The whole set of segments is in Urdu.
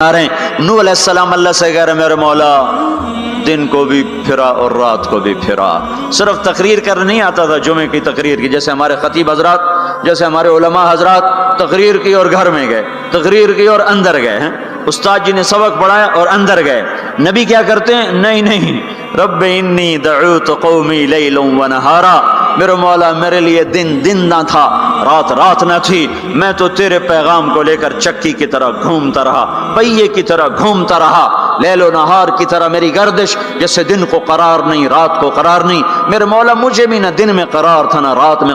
نوح علیہ السلام اللہ سے کہہ رہے میرے مولا دن کو بھی پھرا اور رات کو بھی پھرا. صرف تقریر کرنے نہیں آتا تھا جمعے کی تقریر کی، جیسے ہمارے خطیب حضرات، جیسے ہمارے علماء حضرات تقریر کی اور گھر میں گئے، تقریر کی اور اندر گئے ہیں، استاد جی نے سبق پڑھایا اور اندر گئے. نبی کیا کرتے ہیں؟ نہیں، رب انی دعوت قومی لیلا ونہارا، میرے مولا میرے لیے دن نہ تھا، رات نہ تھی، میں تو تیرے پیغام کو لے کر چکی کی طرح گھومتا رہا، پہیے کی طرح گھومتا رہا، لیل و نہار کی طرح میری گردش، جیسے دن کو قرار نہیں رات کو قرار نہیں. میرے مولا مجھے بھی نہ دن میں قرار تھا نہ رات میں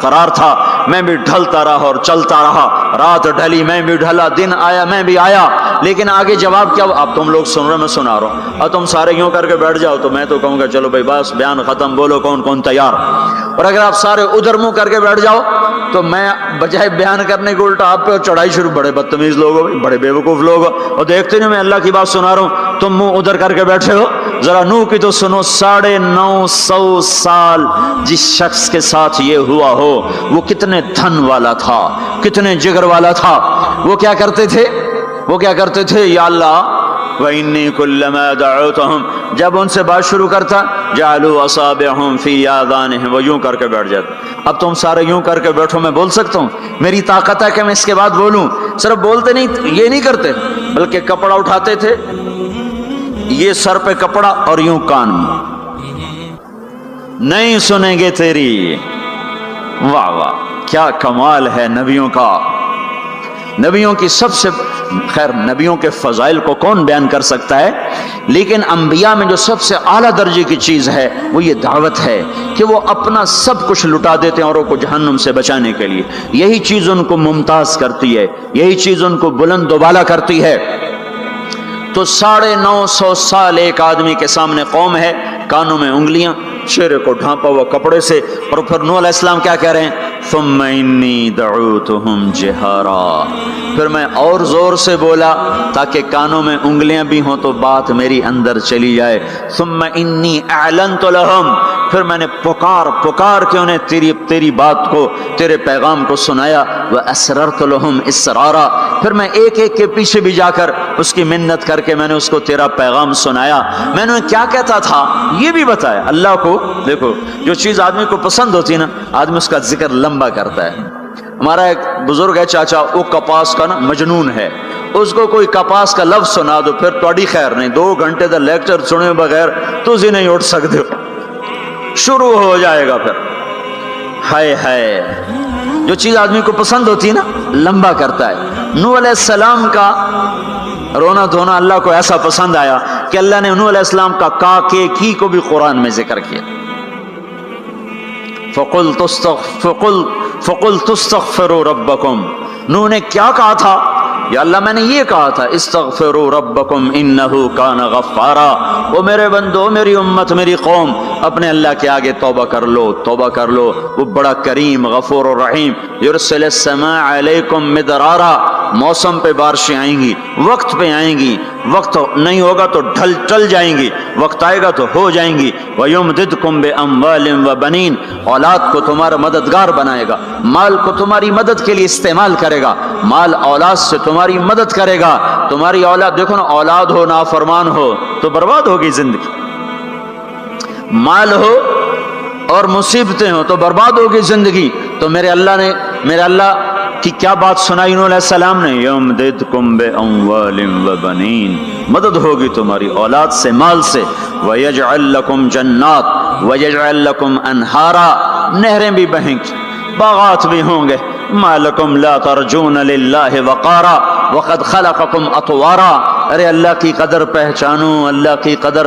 قرار تھا، میں بھی ڈھلتا رہا اور چلتا رہا، رات ڈھلی میں بھی ڈھلا، دن آیا میں بھی آیا. لیکن آگے جواب کیا؟ اب تم لوگ سن رہے میں سنا رہا ہوں، اور تم سارے یوں کر کے بیٹھ جاؤ تو میں تو کہوں گا چلو بھائی بس بیان ختم، بولو کون تیار. اور اگر آپ سارے ادھر منہ کر کے بیٹھ جاؤ تو میں بجائے بیان کرنے کو الٹا آپ پہ چڑھائی شروع. بڑے بدتمیز لوگ ہو، بڑے بیوقوف لوگ ہو، اور دیکھتے نہیں میں اللہ کی بات سنا رہا ہوں، تم منہ ادھر کر کے بیٹھے ہو. ذرا نوح کی تو سنو. 950 سال جس شخص کے ساتھ یہ ہوا ہو وہ کتنے دھن والا تھا، کتنے جگر والا تھا. وہ کیا کرتے تھے؟ یا اللہ وَإِنِّي كُلَّمَا دَعَوْتُهُمْ، جب ان سے بات شروع کرتا جَعَلُوا أَصَابِعَهُمْ فِي آذَانِهِمْ، وہ یوں کر کے بیٹھ جاتا. اب تم سارے یوں کر کے بیٹھو، میں بول سکتا ہوں؟ میری طاقت ہے کہ میں اس کے بعد بولوں؟ صرف بولتے نہیں، یہ نہیں کرتے، بلکہ کپڑا اٹھاتے تھے، یہ سر پہ کپڑا اور یوں کان میں، نہیں سنیں گے تیری. واہ واہ، کیا کمال ہے نبیوں کا. نبیوں کی سب سے خیر، نبیوں کے فضائل کو کون بیان کر سکتا ہے، لیکن انبیاء میں جو سب سے اعلیٰ درجے کی چیز ہے وہ یہ دعوت ہے کہ وہ اپنا سب کچھ لٹا دیتے ہیں اوروں کو جہنم سے بچانے کے لیے. یہی چیز ان کو ممتاز کرتی ہے، یہی چیز ان کو بلند و بالا کرتی ہے. تو 950 سال ایک آدمی کے سامنے قوم ہے، کانوں میں انگلیاں، چہرے کو ڈھانپا ہوا کپڑے سے، اور پھر نوح علیہ السلام کیا کہہ رہے ہیں؟ ثم انی دعوتہم جہارا، پھر میں اور زور سے بولا تاکہ کانوں میں انگلیاں بھی ہوں تو بات میری اندر چلی جائے. ثم انی اعلنت لہم، پھر میں نے پکار کے انہیں تیری بات کو، تیرے پیغام کو سنایا. واسررت لہم اسرارا، پھر میں ایک کے پیچھے بھی جا کر اس کی منت کر کے میں نے اس کو تیرا پیغام سنایا. میں نے کیا کہتا تھا یہ بھی بتایا. اللہ کو دیکھو، جو چیز آدمی کو پسند ہوتی ہے نا، آدمی اس کا ذکر لمبا کرتا ہے. ہمارا ایک بزرگ ہے چاچا، وہ کپاس کا نا مجنون ہے، اس کو کوئی کپاس کا لفظ سنا دو پھر تھوڑی خیر نہیں، 2 گھنٹے تک لیکچر سنے بغیر تسی نہیں اٹھ سکتے ہو، شروع ہو جائے گا. پھر ہائے جو چیز آدمی کو پسند ہوتی ہے نا لمبا کرتا ہے. نوح علیہ السلام کا رونا دھونا اللہ کو ایسا پسند آیا کہ اللہ نے نوح علیہ السلام کا کی کو بھی قرآن میں ذکر کیا. فَقُلْتُ اسْتَغْفِرُوا رَبَّكُمْ، نوح نے کیا کہا تھا؟ یا اللہ میں نے یہ کہا تھا استغفروا ربکم انہ کان غفارا، وہ میرے بندو، میری امت، میری قوم، اپنے اللہ کے آگے توبہ کر لو، وہ بڑا کریم غفور و رحیم. یرسل السماء علیکم مدرارا، موسم پہ بارشیں آئیں گی، وقت پہ آئیں گی، وقت نہیں ہوگا تو ٹل جائیں گی، وقت آئے گا تو ہو جائیں گی. وَيُمْدِدْكُمْ بِأَمْوَالٍ وَبَنِينَ، اولاد کو تمہارا مددگار بنائے گا، مال کو تمہاری مدد کے لیے استعمال کرے گا، مال اولاد سے تمہاری مدد کرے گا. تمہاری اولاد دیکھو نا، اولاد ہو نافرمان ہو تو برباد ہوگی زندگی، مال ہو اور مصیبتیں ہو تو برباد ہوگی زندگی. تو میرے اللہ کی کیا بات سنائی نوح علیہ السلام نے؟ یمددکم باموال وبنین، مدد ہوگی تمہاری اولاد سے، مال سے. ویجعل لکم جنات ویجعل لکم انہارا، نہریں بھی بہیں گی، باغات بھی ہوں گے. ما لکم لا ترجون للہ وقارا وقد خلقکم اطوارا، ارے اللہ کی قدر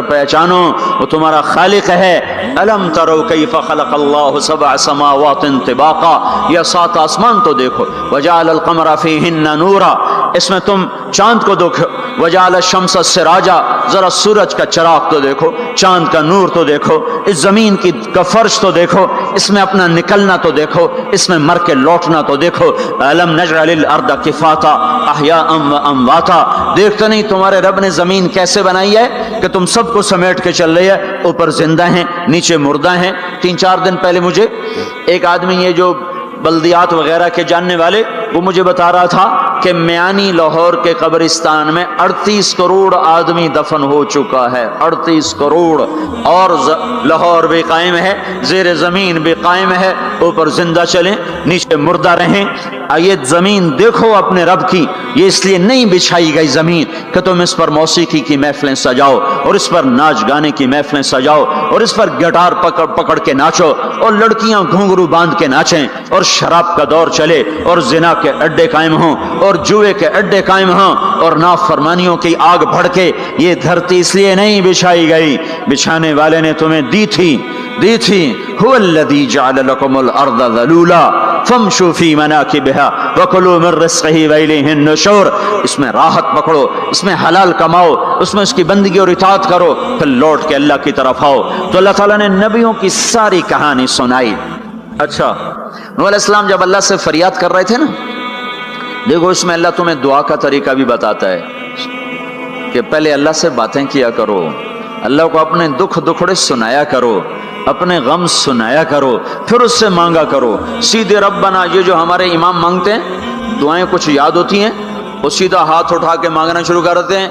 پہچانو، وہ تمہارا خالق ہے. الم تروا کیف خلق اللہ 7 سماوات طباقا، یہ 7 آسمان تو دیکھو. وجعل القمر فیہن نورا، اس میں تم چاند کو دیکھو. وجعل الشمس سراجا، ذرا سورج کا چراغ تو دیکھو، چاند کا نور تو دیکھو، اس زمین کا فرش تو دیکھو، اس میں اپنا نکلنا تو دیکھو، اس میں مر کے لوٹنا تو دیکھو. الم نجعل الارض کفاتا احیاء وامواتا، دیکھتے نہیں تمہارے رب نے زمین کیسے بنائی ہے کہ تم سب کو سمیٹ کے چل رہی ہے، اوپر زندہ ہیں نیچے مردہ ہیں. 3-4 دن پہلے مجھے ایک آدمی، یہ جو بلدیات وغیرہ کے جاننے والے، وہ مجھے بتا رہا تھا کہ میانی لاہور کے قبرستان میں 38 کروڑ آدمی دفن ہو چکا ہے، 38 کروڑ، اور لاہور بھی قائم ہے، زیر زمین بھی قائم ہے، اوپر زندہ چلیں نیچے مردہ رہیں۔ یہ زمین دیکھو اپنے رب کی، یہ اس لیے نہیں بچھائی گئی زمین کہ تم اس پر موسیقی کی محفلیں سجاؤ اور اس پر ناچ گانے کی محفلیں سجاؤ اور اس پر گٹار پکڑ کے ناچو اور لڑکیاں گھنگرو باندھ کے ناچیں اور شراب کا دور چلے اور زنا کے اڈے قائم ہوں اور جوئے کے اڈے قائم ہوں اور نافرمانیوں کی آگ بھڑکے۔ یہ دھرتی اس لیے نہیں بچھائی گئی، بچھانے والے نے تمہیں دی تھی۔ هو الذي جعل لكم الارض ذلولا فامشوا في مناكبها وكلوا من رزقه واليه النشور۔ اس میں راحت پکڑو، اس میں حلال کماؤ، اس میں اس کی بندگی اور اطاعت کرو، پھر لوٹ کے اللہ کی طرف آؤ۔ تو اللہ تعالیٰ نے نبیوں کی ساری کہانی سنائی۔ اچھا، نوح علیہ السلام جب اللہ سے فریاد کر رہے تھے نا، دیکھو اس میں اللہ تمہیں دعا کا طریقہ بھی بتاتا ہے کہ پہلے اللہ سے باتیں کیا کرو، اللہ کو اپنے دکھ دکھڑے سنایا کرو، اپنے غم سنایا کرو، پھر اس سے مانگا کرو۔ سیدھے ربنا یہ جو ہمارے امام مانگتے ہیں، دعائیں کچھ یاد ہوتی ہیں، وہ سیدھا ہاتھ اٹھا کے مانگنا شروع کر دیتے ہیں،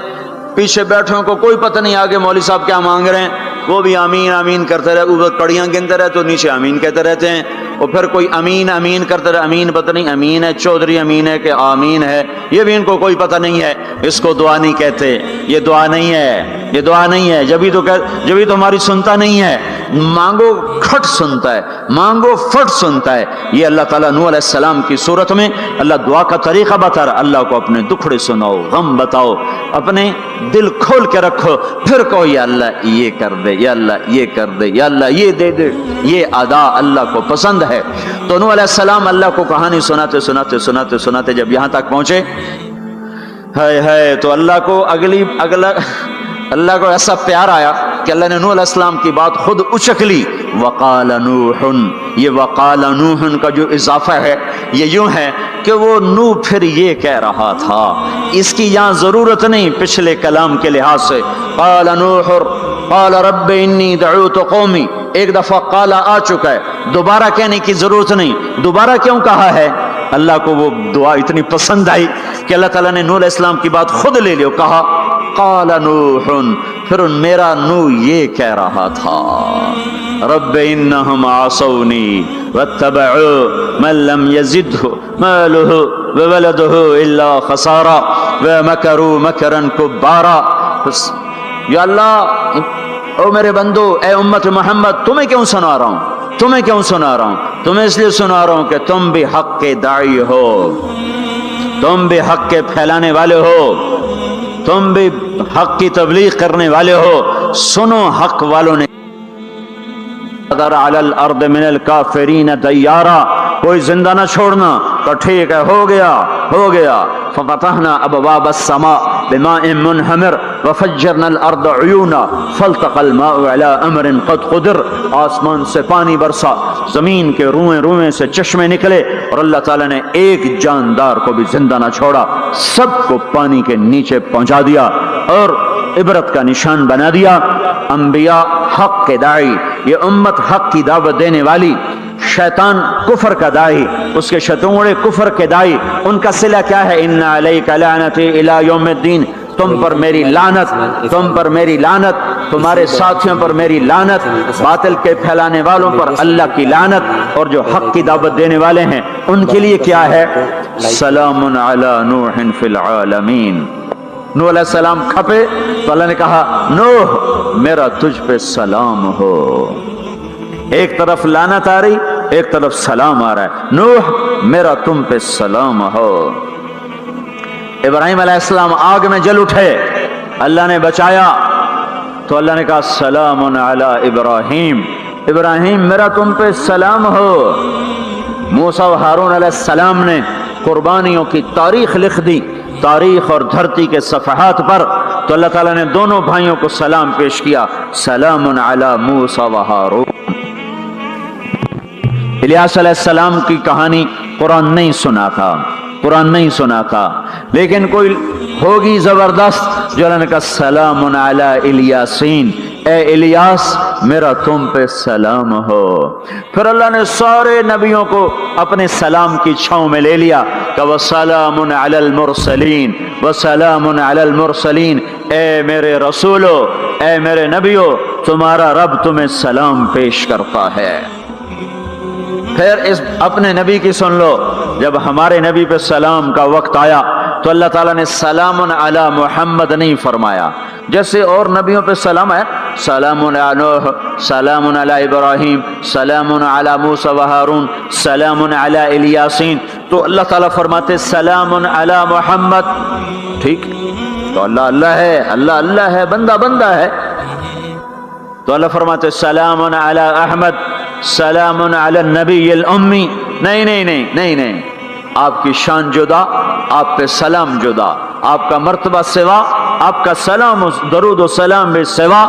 پیچھے بیٹھوں کو کوئی پتہ نہیں آگے مولوی صاحب کیا مانگ رہے ہیں، وہ بھی آمین آمین کرتے رہے، اوپر کڑیاں گنتے رہے تو نیچے آمین کہتے رہتے ہیں، اور پھر کوئی امین امین کرتے رہے، امین پتہ نہیں امین ہے چودھری امین ہے کہ آمین ہے، یہ بھی ان کو کوئی پتہ نہیں ہے، اس کو دعا نہیں کہتے، یہ دعا نہیں ہے، یہ دعا نہیں ہے، جبھی تو ہماری سنتا نہیں ہے۔ مانگو کھٹ سنتا ہے، مانگو فٹ سنتا ہے۔ یہ اللہ تعالیٰ نوح علیہ السلام کی صورت میں اللہ دعا کا طریقہ بتا رہا، اللہ کو اپنے دکھڑے سناؤ، غم بتاؤ، اپنے دل کھول کے رکھو، پھر کہو یا اللہ یہ کر دے، یا اللہ یہ کر دے، یا اللہ یہ دے دے۔ یہ ادا اللہ کو پسند ہے۔ تو نوح علیہ السلام اللہ کو کہانی سناتے سناتے سناتے سناتے جب یہاں تک پہنچے، ہے تو اللہ کو ایسا پیار آیا کہ اللہ نے نوح علیہ السلام کی بات خود اچک لی۔ وقال نوح، یہ وقال نوح کا جو اضافہ ہے یہ یوں ہے کہ وہ نوح پھر یہ کہہ رہا تھا، اس کی یہاں ضرورت نہیں پچھلے کلام کے لحاظ سے۔ قال نوح قال رب انی دعوت قومی، ایک دفعہ قال آ چکا ہے، دوبارہ کہنے کی ضرورت نہیں۔ دوبارہ کیوں کہا ہے؟ اللہ کو وہ دعا اتنی پسند آئی کہ اللہ تعالیٰ نے نوح علیہ السلام کی بات خود لے لی، کہا قال نوح، پھر میرا نوح یہ کہہ رہا تھا رب انہم عصونی واتبعوا من لم یزدہ مالہ وولدہ الا خسارا ومکروا مکرا کبارا۔ یا اللہ، او میرے بندو، اے امت محمد، تمہیں کیوں سنا رہا ہوں؟ تمہیں کیوں سنا رہا ہوں؟ تمہیں اس لیے سنا رہا ہوں کہ تم بھی حق کے داعی ہو، تم بھی حق کے پھیلانے والے ہو، تم بھی حق کی تبلیغ کرنے والے ہو۔ سنو حق والوں نے ذر علی الارض من الکافرین دیارا، کوئی زندہ نہ چھوڑنا، تو ٹھیک ہے، ہو گیا۔ ففتحنا ابواب السماء بماء منہمر وفجرنا الارض عیونا فالتقى الماء على امر قد قدر، آسمان سے پانی برسا، زمین کے روئیں سے چشمے نکلے، اور اللہ تعالیٰ نے ایک جاندار کو بھی زندہ نہ چھوڑا، سب کو پانی کے نیچے پہنچا دیا اور عبرت کا نشان بنا دیا۔ انبیاء حق کے داعی، یہ امت حق کی دعوت دینے والی، شیطان کفر کا داعی، اس کے شتونڑے کفر کے داعی، ان کا صلہ کیا ہے؟ ان علیک لعنتی الی یوم الدین، تم پر میری لعنت، تم پر میری لعنت، تمہارے ساتھیوں پر میری لعنت، باطل کے پھیلانے والوں پر اللہ کی لعنت، اور جو حق کی دعوت دینے والے ہیں ان کے لیے کیا ہے؟ سلام علی نوح فی العالمین۔ نوح علیہ السلام کھپے تو اللہ نے کہا نوح میرا تجھ پہ سلام ہو۔ ایک طرف لعنت آ رہی، ایک طرف سلام آ رہا ہے، نوح میرا تم پہ سلام ہو۔ ابراہیم علیہ السلام آگ میں جل اٹھے، اللہ نے بچایا تو اللہ نے کہا سلام علی ابراہیم، ابراہیم میرا تم پہ سلام ہو۔ موسیٰ و ہارون علیہ السلام نے قربانیوں کی تاریخ لکھ دی، تاریخ اور دھرتی کے صفحات پر، تو اللہ تعالیٰ نے دونوں بھائیوں کو سلام پیش کیا، سلام علی موسیٰ و ہارون۔ الیاس علیہ السلام کی کہانی قرآن نہیں سنا تھا، قرآن نہیں سنا تھا، لیکن کوئی ہوگی زبردست جو اللہ نے کہا سلام علی الیاسین، اے الیاس میرا تم پہ سلام ہو۔ پھر اللہ نے سارے نبیوں کو اپنے سلام کی چھاؤں میں لے لیا کہ وَسَلَامٌ عَلَى الْمُرْسَلِينَ وَسَلَامٌ عَلَى الْمُرْسَلِينَ، اے میرے رسولو، اے میرے نبیو، تمہارا رب تمہیں سلام پیش کرتا ہے۔ پھر اس اپنے نبی کی سن لو، جب ہمارے نبی پہ سلام کا وقت آیا تو اللہ تعالیٰ نے سلام علی محمد نہیں فرمایا، جیسے اور نبیوں پہ سلام ہے، سلام علی نوح، سلام علی ابراہیم، سلام علی موسیٰ و ہارون، سلام علی الیاسین، تو اللہ تعالیٰ فرماتے سلام علی محمد۔ ٹھیک، تو اللہ اللہ ہے، اللہ اللہ ہے، بندہ بندہ ہے، تو اللہ فرماتے سلام علی احمد، سلام علی النبی الامی۔ نہیں نہیں نہیں نہیں نہیں، آپ کی شان جدا، آپ پہ سلام جدا، آپ کا مرتبہ سوا، آپ کا سلام درود و سلام بھی سوا۔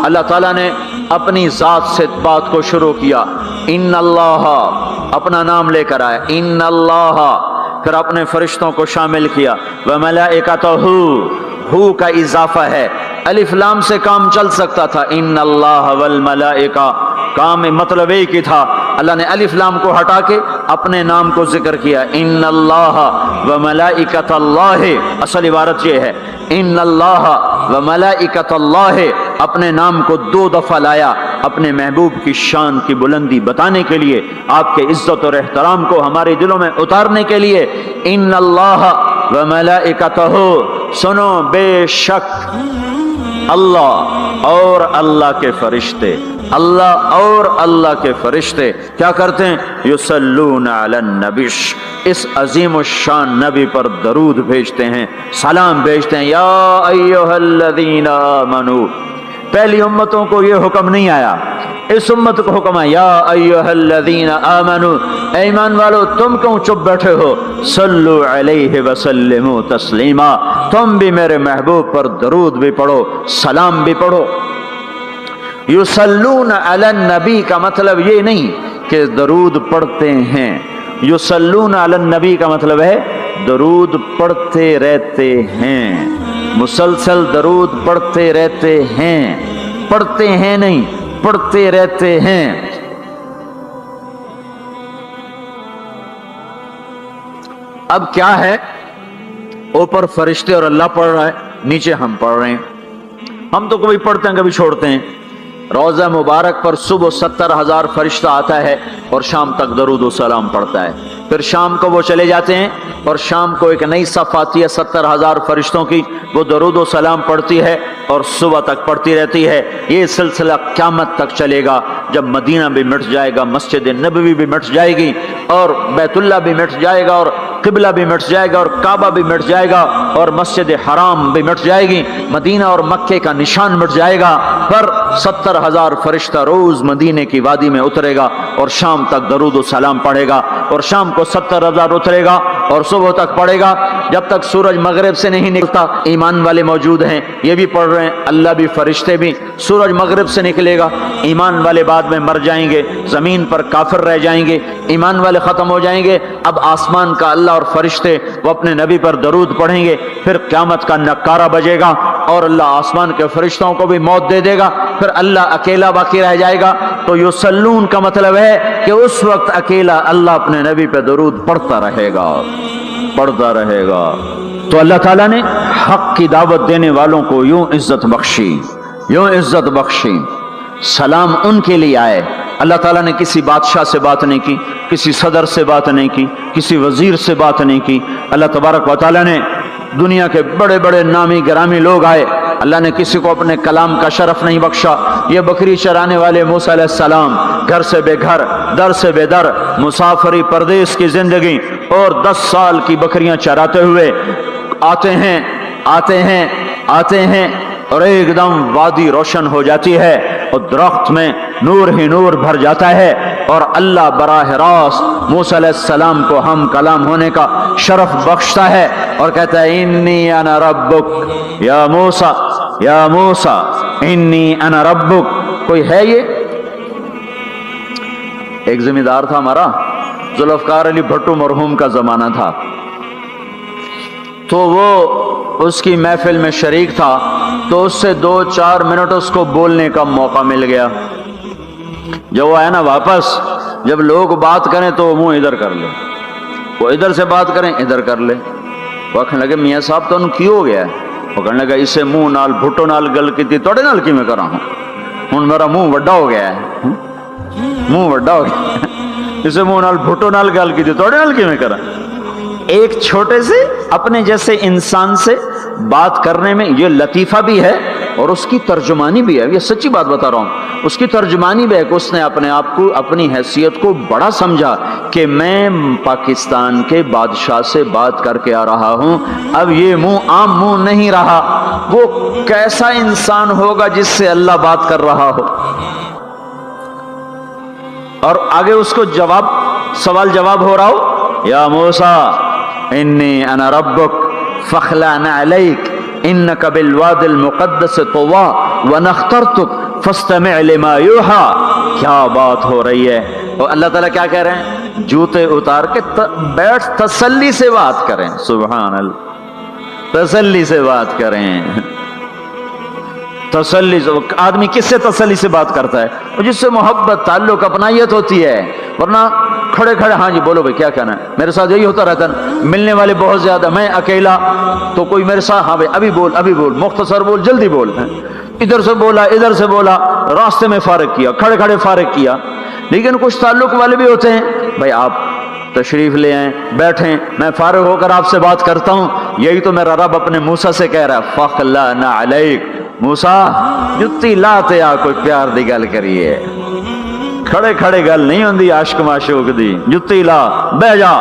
اللہ تعالیٰ نے اپنی ذات سے بات کو شروع کیا، ان اللہ، اپنا نام لے کر آیا، ان اللہ، پھر اپنے فرشتوں کو شامل کیا، وملائکتہ، ہو کا اضافہ ہے، الف لام سے کام چل سکتا تھا، ان اللہ والملائکہ، کام مطلب ایک ہی تھا، اللہ نے الف لام کو ہٹا کے اپنے نام کو ذکر کیا، ان اللہ وملائکۃ اللہ، اصل عبارت یہ ہے، ان اللہ وملائکۃ اللہ، اپنے نام کو 2 دفعہ لایا اپنے محبوب کی شان کی بلندی بتانے کے لیے، آپ کے عزت اور احترام کو ہمارے دلوں میں اتارنے کے لیے، ان اللہ وملائکتہ، سنو بے شک اللہ اور اللہ کے فرشتے، اللہ اور اللہ کے فرشتے کیا کرتے ہیں؟ یصلون علی النبی، اس عظیم الشان نبی پر درود بھیجتے ہیں، سلام بھیجتے ہیں۔ یا ایھا الذین آمنو، پہلی امتوں کو یہ حکم نہیں آیا، اس امت کو حکم ہے، یا ایھا الذین آمنو، اے ایمان والو تم کیوں چپ بیٹھے ہو، صلو علیہ وسلموا تسلیما، تم بھی میرے محبوب پر درود بھی پڑھو، سلام بھی پڑھو۔ یصلون علی النبی کا مطلب یہ نہیں کہ درود پڑھتے ہیں، یصلون علی النبی کا مطلب ہے درود پڑھتے رہتے ہیں، مسلسل درود پڑھتے رہتے ہیں، پڑھتے ہیں نہیں، پڑھتے رہتے ہیں۔ اب کیا ہے، اوپر فرشتے اور اللہ پڑھ رہا ہے، نیچے ہم پڑھ رہے ہیں، ہم تو کبھی پڑھتے ہیں کبھی چھوڑتے ہیں۔ روزہ مبارک پر صبح 70,000 فرشتہ آتا ہے اور شام تک درود و سلام پڑھتا ہے، پھر شام کو وہ چلے جاتے ہیں اور شام کو ایک نئی صف آتی ہے 70,000 فرشتوں کی، وہ درود و سلام پڑھتی ہے اور صبح تک پڑھتی رہتی ہے۔ یہ سلسلہ قیامت تک چلے گا، جب مدینہ بھی مٹ جائے گا، مسجد نبوی بھی مٹ جائے گی، اور بیت اللہ بھی مٹ جائے گا، اور قبلہ بھی مٹ جائے گا، اور کعبہ بھی مٹ جائے گا، اور مسجد حرام بھی مٹ جائے گی، مدینہ اور مکے کا نشان مٹ جائے گا، پر 70,000 فرشتہ روز مدینے کی وادی میں اترے گا اور شام تک درود و سلام پڑھے گا، اور شام کو 70,000 اترے گا اور صبح تک پڑھے گا، جب تک سورج مغرب سے نہیں نکلتا۔ ایمان والے موجود ہیں، یہ بھی پڑھ رہے ہیں، اللہ بھی فرشتے بھی، سورج مغرب سے نکلے گا، ایمان والے بعد میں مر جائیں گے، زمین پر کافر رہ جائیں گے، ایمان والے ختم ہو جائیں گے، اب آسمان کا اللہ اور فرشتے وہ اپنے نبی پر درود پڑھیں گے، پھر قیامت کا نکارہ بجے گا اور اللہ آسمان کے فرشتوں کو بھی موت دے دے گا، پھر اللہ اکیلا باقی رہ جائے گا۔ تو یصلون کا مطلب ہے کہ اس وقت اکیلا اللہ اپنے نبی پہ درود پڑھتا رہے گا، پڑھتا رہے گا۔ تو اللہ تعالیٰ نے حق کی دعوت دینے والوں کو یوں عزت بخشی، یوں عزت بخشی۔ سلام ان کے لیے آئے، اللہ تعالیٰ نے کسی بادشاہ سے بات نہیں کی، کسی صدر سے بات نہیں کی، کسی وزیر سے بات نہیں کی، اللہ تبارک و تعالیٰ نے دنیا کے بڑے بڑے نامی گرامی لوگ آئے، اللہ نے کسی کو اپنے کلام کا شرف نہیں بخشا۔ یہ بکری چرانے والے موسیٰ علیہ السلام، گھر سے بے گھر، در سے بے در، مسافری پردیس کی زندگی، اور 10 سال کی بکریاں چراتے ہوئے آتے ہیں آتے ہیں آتے ہیں، اور ایک دم وادی روشن ہو جاتی ہے اور درخت میں نور ہی نور بھر جاتا ہے، اور اللہ براہ راست موسیٰ علیہ السلام کو ہم کلام ہونے کا شرف بخشتا ہے اور کہتا ہے انی انا ربک یا موسیٰ، یا موسیٰ انی انا ربک۔ کوئی ہے یہ؟ ایک ذمہ دار تھا ہمارا، ذوالفقار علی بھٹو مرحوم کا زمانہ تھا، تو وہ اس کی محفل میں شریک تھا، تو اس سے 2-4 منٹ اس کو بولنے کا موقع مل گیا. جب وہ آیا نا واپس، جب لوگ بات کریں تو وہ منہ ادھر کر لے، وہ ادھر سے بات کریں ادھر کر لے. وہ کہنے لگے میاں صاحب تو ان کی ہو گیا ہے. وہ کہنے لگا اسے منہ نال بھٹو نال گل کی تھی توڑے نال کی میں کرا ہوں میرا منہ وڈا ہو گیا ہے، منہ وڈا ہو گیا. اسے منہ نال بھٹو نال گل کی تھی توڑے نال کی میں کرا. ایک چھوٹے سے اپنے جیسے انسان سے بات کرنے میں یہ لطیفہ بھی ہے اور اس کی ترجمانی بھی ہے. یہ سچی بات بتا رہا ہوں، اس کی ترجمانی بھی ہے کہ اس نے اپنے آپ کو، اپنی حیثیت کو بڑا سمجھا کہ میں پاکستان کے بادشاہ سے بات کر کے آ رہا ہوں. اب یہ منہ عام منہ نہیں رہا. وہ کیسا انسان ہوگا جس سے اللہ بات کر رہا ہو. اور آگے اس کو جواب، سوال جواب ہو رہا ہو، یا موسیٰ انی انا ربک فاخلع نعلیک انک بالواد المقدس طویٰ وانا اخترتک فاستمع لما یوحیٰ. کیا بات ہو رہی ہے. اور اللہ تعالیٰ کیا کہہ رہے ہیں؟ جوتے اتار کے بیٹھ، تسلی سے بات کریں. سبحان اللہ، تسلی سے بات کریں. تسلی سے آدمی کس سے تسلی سے بات کرتا ہے؟ جس سے محبت، تعلق، اپنائیت ہوتی ہے. ورنہ کھڑے کھڑے ہاں جی بولو بھائی کیا کہنا ہے. میرے ساتھ یہی ہوتا رہتا ہے، ملنے والے بہت زیادہ، میں اکیلا تو کوئی میرے ساتھ ہاں بھائی ابھی بول مختصر بول جلدی بول. ادھر سے بولا ادھر سے بولا، راستے میں فارغ کیا، کھڑے کھڑے فارغ کیا. لیکن کچھ تعلق والے بھی ہوتے ہیں، بھائی آپ تشریف لے آئیں، بیٹھیں، میں فارغ ہو کر آپ سے بات کرتا ہوں. یہی تو میرا رب اپنے موسیٰ سے کہہ رہا ہے، فاخلع نعلیک. موسیٰ جتی لاتے آ کوئی پیار دی گل کریے، کھڑے کھڑے گل نہیں ہوندی عاشق معشوق دی. جتی لا بہ جا.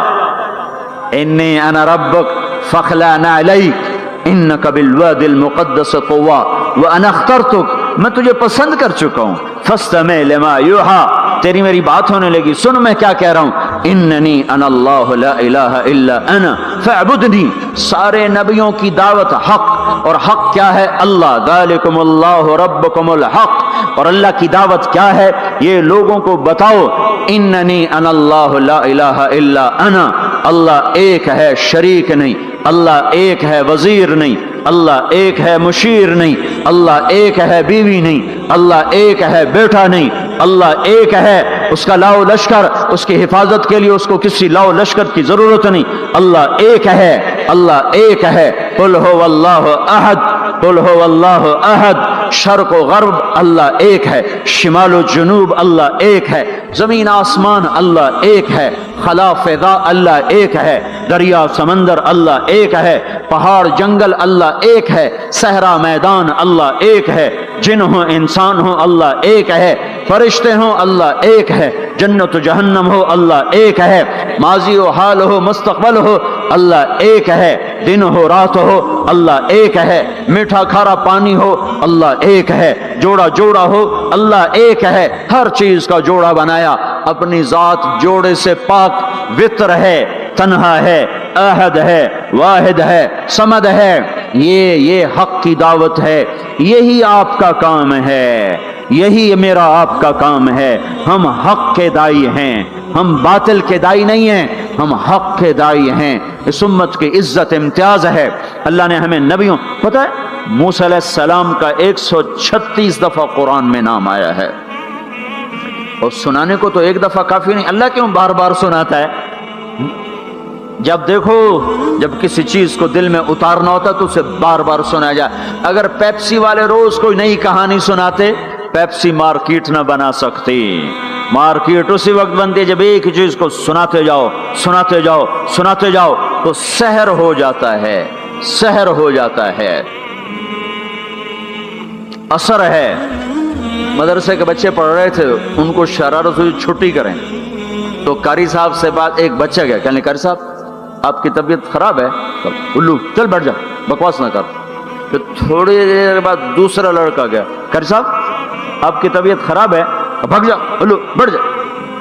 انی انا ربک فاخلع نعلیک انک بالواد المقدس طویٰ وانا اخترتک. میں تجھے پسند کر چکا ہوں. فاستمع لما یوحیٰ، تیری میری بات ہونے لگی، سن میں کیا کہہ رہا ہوں. اننی انا اللہ لا الہ الا انا فاعبدنی. سارے نبیوں کی دعوت حق، اور حق کیا ہے؟ اللہ. ذالکم اللہ ربکم الحق. اور اللہ کی دعوت کیا ہے؟ یہ لوگوں کو بتاؤ، اننی انا اللہ لا الہ الا انا. اللہ ایک ہے، شریک نہیں. اللہ ایک ہے، وزیر نہیں. اللہ ایک ہے، مشیر نہیں. اللہ ایک ہے، بیوی نہیں. اللہ ایک ہے، بیٹا نہیں. اللہ ایک ہے، اس کا لاؤ لشکر، اس کی حفاظت کے لیے اس کو کسی لاؤ لشکر کی ضرورت نہیں. اللہ ایک ہے، اللہ ایک ہے. قل هو اللہ احد، قل هو اللہ احد. شرق و غرب اللہ ایک ہے، شمال و جنوب اللہ ایک ہے، زمین آسمان اللہ ایک ہے، خلا فضا اللہ ایک ہے، دریا سمندر اللہ ایک ہے، پہاڑ جنگل اللہ ایک ہے، صحرا میدان اللہ ایک ہے، جن ہوں انسان ہوں اللہ ایک ہے، فرشتے ہوں اللہ ایک ہے، جنت و جہنم ہو اللہ ایک ہے، ماضی و حال ہو مستقبل ہو اللہ ایک ہے، دن ہو رات ہو اللہ ایک ہے، میٹھا کھارا پانی ہو اللہ ایک ہے، جوڑا جوڑا ہو اللہ ایک ہے. ہر چیز کا جوڑا بنایا. اپنی ذات جوڑے سے پاک، وطر ہے، تنہا ہے، احد ہے، واحد ہے، صمد ہے. یہ حق کی دعوت ہے. یہی آپ کا کام ہے، یہی میرا آپ کا کام ہے. ہم حق کے دائی ہیں، ہم باطل کے دائی نہیں ہیں، ہم حق کے دائی ہیں. اس امت کی عزت امتیاز ہے. اللہ نے ہمیں نبیوں، پتہ ہے موسیٰ علیہ السلام کا 136 دفعہ قرآن میں نام آیا ہے. اور سنانے کو تو ایک دفعہ کافی نہیں. اللہ کیوں بار بار سناتا ہے؟ جب دیکھو، جب کسی چیز کو دل میں اتارنا ہوتا تو اسے بار بار سنایا جائے. اگر پیپسی والے روز کوئی نئی کہانی سناتے، پیپسی مارکیٹ نہ بنا سکتی. مارکیٹ اسی وقت بنتی ہے جب ایک ہی چیز کو سناتے جاؤ سناتے جاؤ سناتے جاؤ تو سحر ہو جاتا ہے، سحر ہو جاتا ہے، اثر ہے. مدرسے کے بچے پڑھ رہے تھے، ان کو شرارت ہوئی چھٹی کریں تو قاری صاحب سے بات، ایک بچہ گیا کہنے قاری صاحب آپ کی طبیعت خراب ہے. الو چل بیٹھ جا، بکواس نہ کر. پھر تھوڑی دیر بعد دوسرا لڑکا گیا، قاری صاحب آپ کی طبیعت خراب ہے، بھگ جا، الو بیٹھ جا.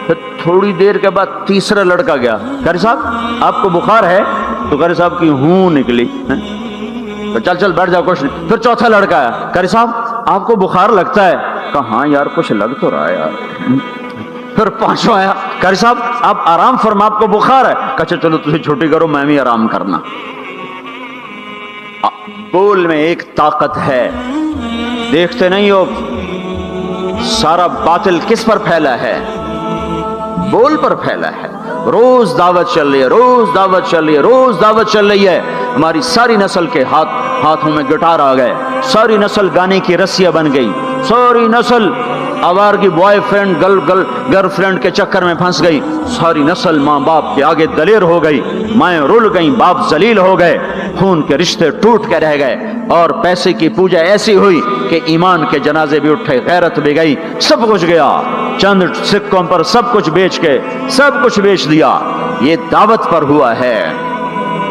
پھر تھوڑی دیر کے بعد تیسرا لڑکا گیا، قاری صاحب آپ کو بخار ہے؟ تو قاری صاحب کی ہوں نکلی، چل چل بیٹھ جا کچھ نہیں. پھر چوتھا لڑکا آیا، قاری صاحب آپ کو بخار لگتا ہے؟ کہا ہاں یار کچھ لگ تو رہا ہے یار. پھر پانچواں آیا، قاری صاحب آپ آرام فرما، آپ کو بخار ہے؟ کہا چلو تجھے چھٹی کرو، میں بھی آرام کرنا. بول میں ایک طاقت ہے. دیکھتے نہیں ہو سارا باطل کس پر پھیلا ہے؟ بول پر پھیلا ہے. روز دعوت چل رہی ہے، روز دعوت چل رہی ہے، روز دعوت چل رہی ہے. ہماری ساری نسل کے ہاتھوں میں گٹار آ گئے، ساری نسل گانے کی رسیاں بن گئی، ساری نسل آوارگی بوائے فرینڈ گرل فرینڈ کے چکر میں پھنس گئی، ساری نسل ماں باپ کے آگے دلیر ہو گئی، مائیں رول گئیں، باپ ذلیل ہو گئے، خون کے رشتے ٹوٹ کے رہ گئے، اور پیسے کی پوجا ایسی ہوئی کہ ایمان کے جنازے بھی اٹھے، غیرت بھی گئی، سب کچھ گیا، چند سکوں پر سب کچھ بیچ کے سب کچھ بیچ دیا. یہ دعوت پر ہوا ہے.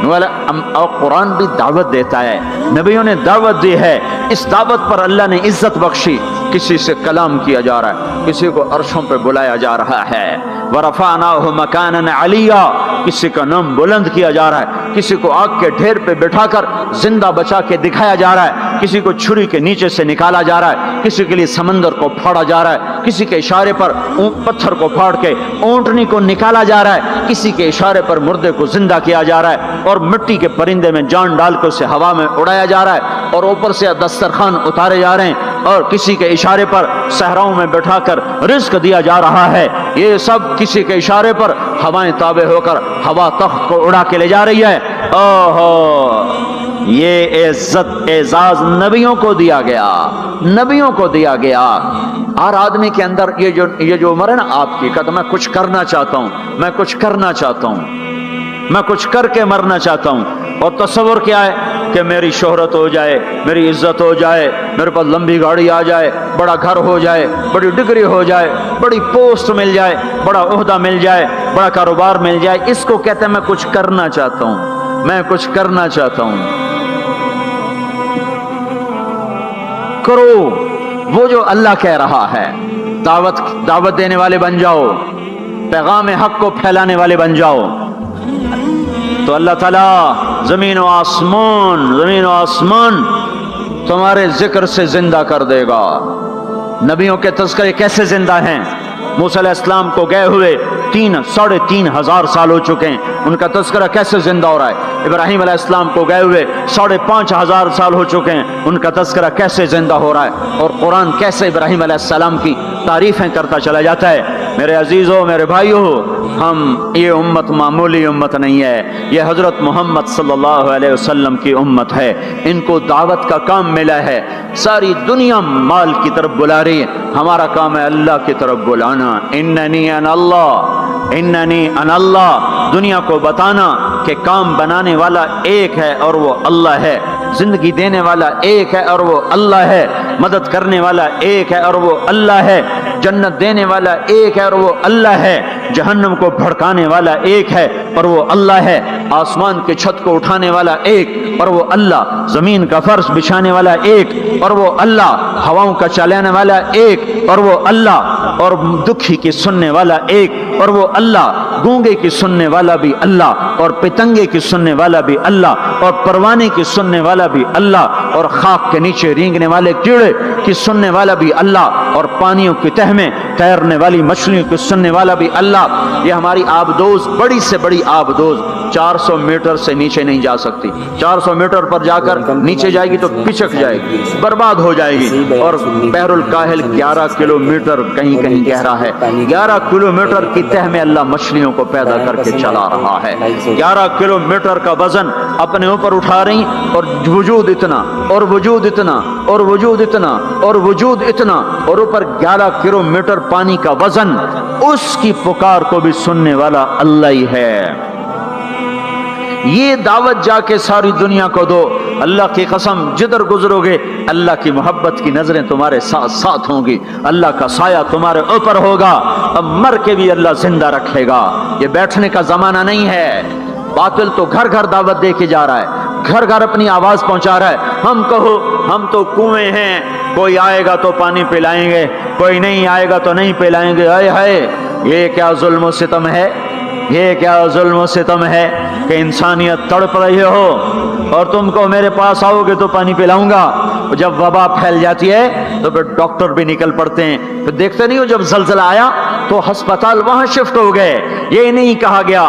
اور قرآن بھی دعوت دیتا ہے، نبیوں نے دعوت دی ہے. اس دعوت پر اللہ نے عزت بخشی. کسی سے کلام کیا جا رہا ہے، کسی کو عرشوں پہ بلایا جا رہا ہے. وَرَفَعْنَاهُ مَكَانًا عَلِيًّا، کسی کا نام بلند کیا جا رہا ہے، کسی کو آگ کے ڈھیر پہ بٹھا کر زندہ بچا کے دکھایا جا رہا ہے، کسی کو چھری کے نیچے سے نکالا جا رہا ہے، کسی کے لیے سمندر کو پھاڑا جا رہا ہے، کسی کے اشارے پر پتھر کو پھاڑ کے اونٹنی کو نکالا جا رہا ہے، کسی کے اشارے پر مردے کو زندہ کیا جا رہا ہے، اور مٹی کے پرندے میں جان ڈال کے اسے ہوا میں اڑایا جا رہا ہے، اور اوپر سے دسترخوان اتارے جا رہے ہیں، اور کسی کے اشارے پر صحراؤں میں بٹھا کر رزق دیا جا رہا ہے. یہ سب کسی کے اشارے پر ہوائیں تابع ہو کر ہوا تخت کو اڑا کے لے جا رہی ہے. اوہو، یہ عزت اعزاز نبیوں کو دیا گیا، نبیوں کو دیا گیا. ہر آدمی کے اندر یہ جو عمر ہے نا آپ کی، کہتا میں کچھ کرنا چاہتا ہوں، میں کچھ کرنا چاہتا ہوں، میں کچھ کر کے مرنا چاہتا ہوں. اور تصور کیا ہے کہ میری شہرت ہو جائے، میری عزت ہو جائے، میرے پاس لمبی گاڑی آ جائے، بڑا گھر ہو جائے، بڑی ڈگری ہو جائے، بڑی پوسٹ مل جائے، بڑا عہدہ مل جائے، بڑا کاروبار مل جائے. اس کو کہتے ہیں میں کچھ کرنا چاہتا ہوں، میں کچھ کرنا چاہتا ہوں. کرو وہ جو اللہ کہہ رہا ہے. دعوت دینے والے بن جاؤ، پیغام حق کو پھیلانے والے بن جاؤ، تو اللہ تعالیٰ زمین و آسمان تمہارے ذکر سے زندہ کر دے گا. نبیوں کے تذکرے کیسے زندہ ہیں؟ موسیٰ علیہ السلام کو گئے ہوئے 3,500 سال ہو چکے ہیں، ان کا تذکرہ کیسے زندہ ہو رہا ہے؟ ابراہیم علیہ السلام کو گئے ہوئے 5,500 سال ہو چکے ہیں، ان کا تذکرہ کیسے زندہ ہو رہا ہے؟ اور قرآن کیسے ابراہیم علیہ السلام کی تعریفیں کرتا چلا جاتا ہے. میرے عزیزوں، میرے بھائیوں، یہ امت معمولی امت نہیں ہے، یہ حضرت محمد صلی اللہ علیہ وسلم کی امت ہے. ان کو دعوت کا کام ملا ہے. ساری دنیا مال کی طرف بلا رہی ہے، ہمارا کام ہے اللہ کی طرف بلانا. اننی انا اللہ، اننی انا اللہ، دنیا کو بتانا کہ کام بنانے والا ایک ہے اور وہ اللہ ہے، زندگی دینے والا ایک ہے اور وہ اللہ ہے، مدد کرنے والا ایک ہے اور وہ اللہ ہے، جنت دینے والا ایک ہے اور وہ اللہ ہے، جہنم کو بھڑکانے والا ایک ہے اور وہ اللہ ہے، آسمان کی چھت کو اٹھانے والا ایک اور وہ اللہ، زمین کا فرش بچھانے والا ایک اور وہ اللہ، ہواؤں کا چلانے والا ایک اور وہ اللہ، اور دکھی کی سننے والا ایک اور وہ اللہ، گونگے کی سننے والا بھی اللہ، اور پتنگے کی سننے والا بھی اللہ، اور پروانے کی سننے والا بھی اللہ، اور خاک کے نیچے رینگنے والے کیڑے کی سننے والا بھی اللہ، اور پانیوں کی تہ میں تیرنے والی مچھلیوں کی سننے والا بھی اللہ. یہ ہماری آبدوز بڑی سے بڑی آبدوز 400 میٹر سے نیچے نہیں جا سکتی. 400 میٹر پر جا کر نیچے جائے گی تو پچک جائے گی، برباد ہو جائے گی. اور بحر الکاہل 11 کلومیٹر کہیں کہیں گہرا ہے. 11 کلومیٹر کی تہ میں اللہ مچھلیوں کو پیدا کر کے چلا رہا ہے. 11 کلومیٹر کا وزن اپنے اوپر اٹھا رہی، اور وجود اتنا اور وجود اتنا اور وجود اتنا اور وجود اتنا، اور اوپر 11 کلومیٹر پانی کا وزن. اس کی پکار کو بھی سننے والا اللہ ہی ہے. یہ دعوت جا کے ساری دنیا کو دو. اللہ کی قسم، جدھر گزرو گے اللہ کی محبت کی نظریں تمہارے ساتھ ساتھ ہوں گی، اللہ کا سایہ تمہارے اوپر ہوگا. اب مر کے بھی اللہ زندہ رکھے گا. یہ بیٹھنے کا زمانہ نہیں ہے. باطل تو گھر گھر دعوت دے کے جا رہا ہے، گھر گھر اپنی آواز پہنچا رہا ہے. ہم کہو ہم تو کنویں ہیں، کوئی آئے گا تو پانی پلائیں گے، کوئی نہیں آئے گا تو نہیں پلائیں گے. ہائے ہائے، یہ کیا ظلم و ستم ہے، یہ کیا ظلم و ستم ہے کہ انسانیت تڑپ رہی ہو اور تم کو میرے پاس آؤ گے تو پانی پلاؤں گا. جب وبا پھیل جاتی ہے تو پھر ڈاکٹر بھی نکل پڑتے ہیں. پھر دیکھتے نہیں ہو جب زلزلہ آیا تو ہسپتال وہاں شفٹ ہو گئے. یہ نہیں کہا گیا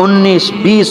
19-20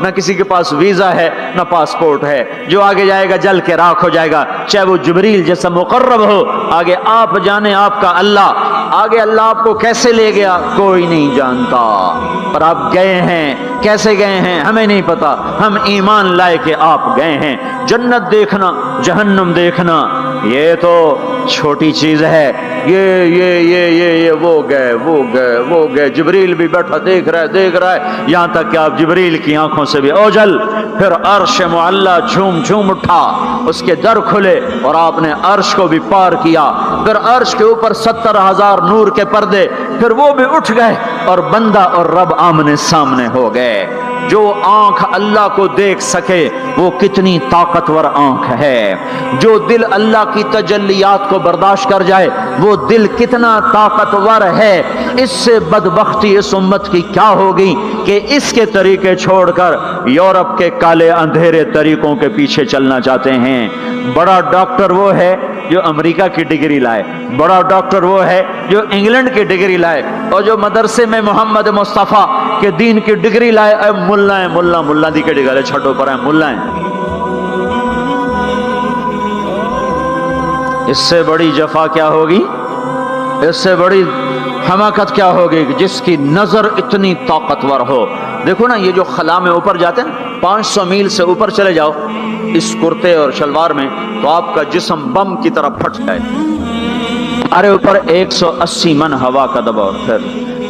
نہ کسی کے پاس ویزا ہے نہ پاسپورٹ ہے۔ جو آگے جائے گا جل کے راکھ ہو جائے گا، چاہے وہ جبریل جیسا مقرب ہو۔ آگے آپ جانے آپ کا اللہ، آگے اللہ آپ کو کیسے لے گیا کوئی نہیں جانتا، پر آپ گئے ہیں۔ کیسے گئے ہیں ہمیں نہیں پتا، ہم ایمان لائے کہ آپ گئے ہیں۔ جنت دیکھنا جہنم دیکھنا یہ تو چھوٹی چیز ہے، یہ وہ گئے جبریل بھی بیٹھا دیکھ رہا ہے، یہاں تک کہ آپ جبریل کی آنکھوں سے بھی اوجل۔ پھر عرش معلا جھوم اٹھا، اس کے در کھلے اور آپ نے عرش کو بھی پار کیا۔ پھر عرش کے اوپر 70,000 نور کے پردے، پھر وہ بھی اٹھ گئے اور بندہ اور رب آمنے سامنے ہو گئے۔ جو آنکھ اللہ کو دیکھ سکے وہ کتنی طاقتور آنکھ ہے، جو دل اللہ کی تجلیات کو برداشت کر جائے وہ دل کتنا طاقتور ہے۔ اس سے بدبختی اس امت کی کیا ہوگی کہ اس کے طریقے چھوڑ کر یورپ کے کالے اندھیرے طریقوں کے پیچھے چلنا چاہتے ہیں۔ بڑا ڈاکٹر وہ ہے جو امریکہ کی ڈگری لائے، بڑا ڈاکٹر وہ ہے جو انگلینڈ کی ڈگری لائے، اور جو مدرسے میں محمد مصطفیٰ کے دین کی ڈگری لائے ملا دی کے ڈگرے چھٹوں پر ہیں ملا ہیں۔ اس سے بڑی جفا کیا ہوگی، اس سے بڑی حماقت کیا ہوگی کہ جس کی نظر اتنی طاقتور ہو۔ دیکھو نا یہ جو خلا میں اوپر جاتے ہیں 500 میل سے اوپر چلے جاؤ اس کرتے اور شلوار میں تو آپ کا جسم بم کی طرح پھٹ جائے۔ ہمارے اوپر 180 من ہوا کا دباؤ، پھر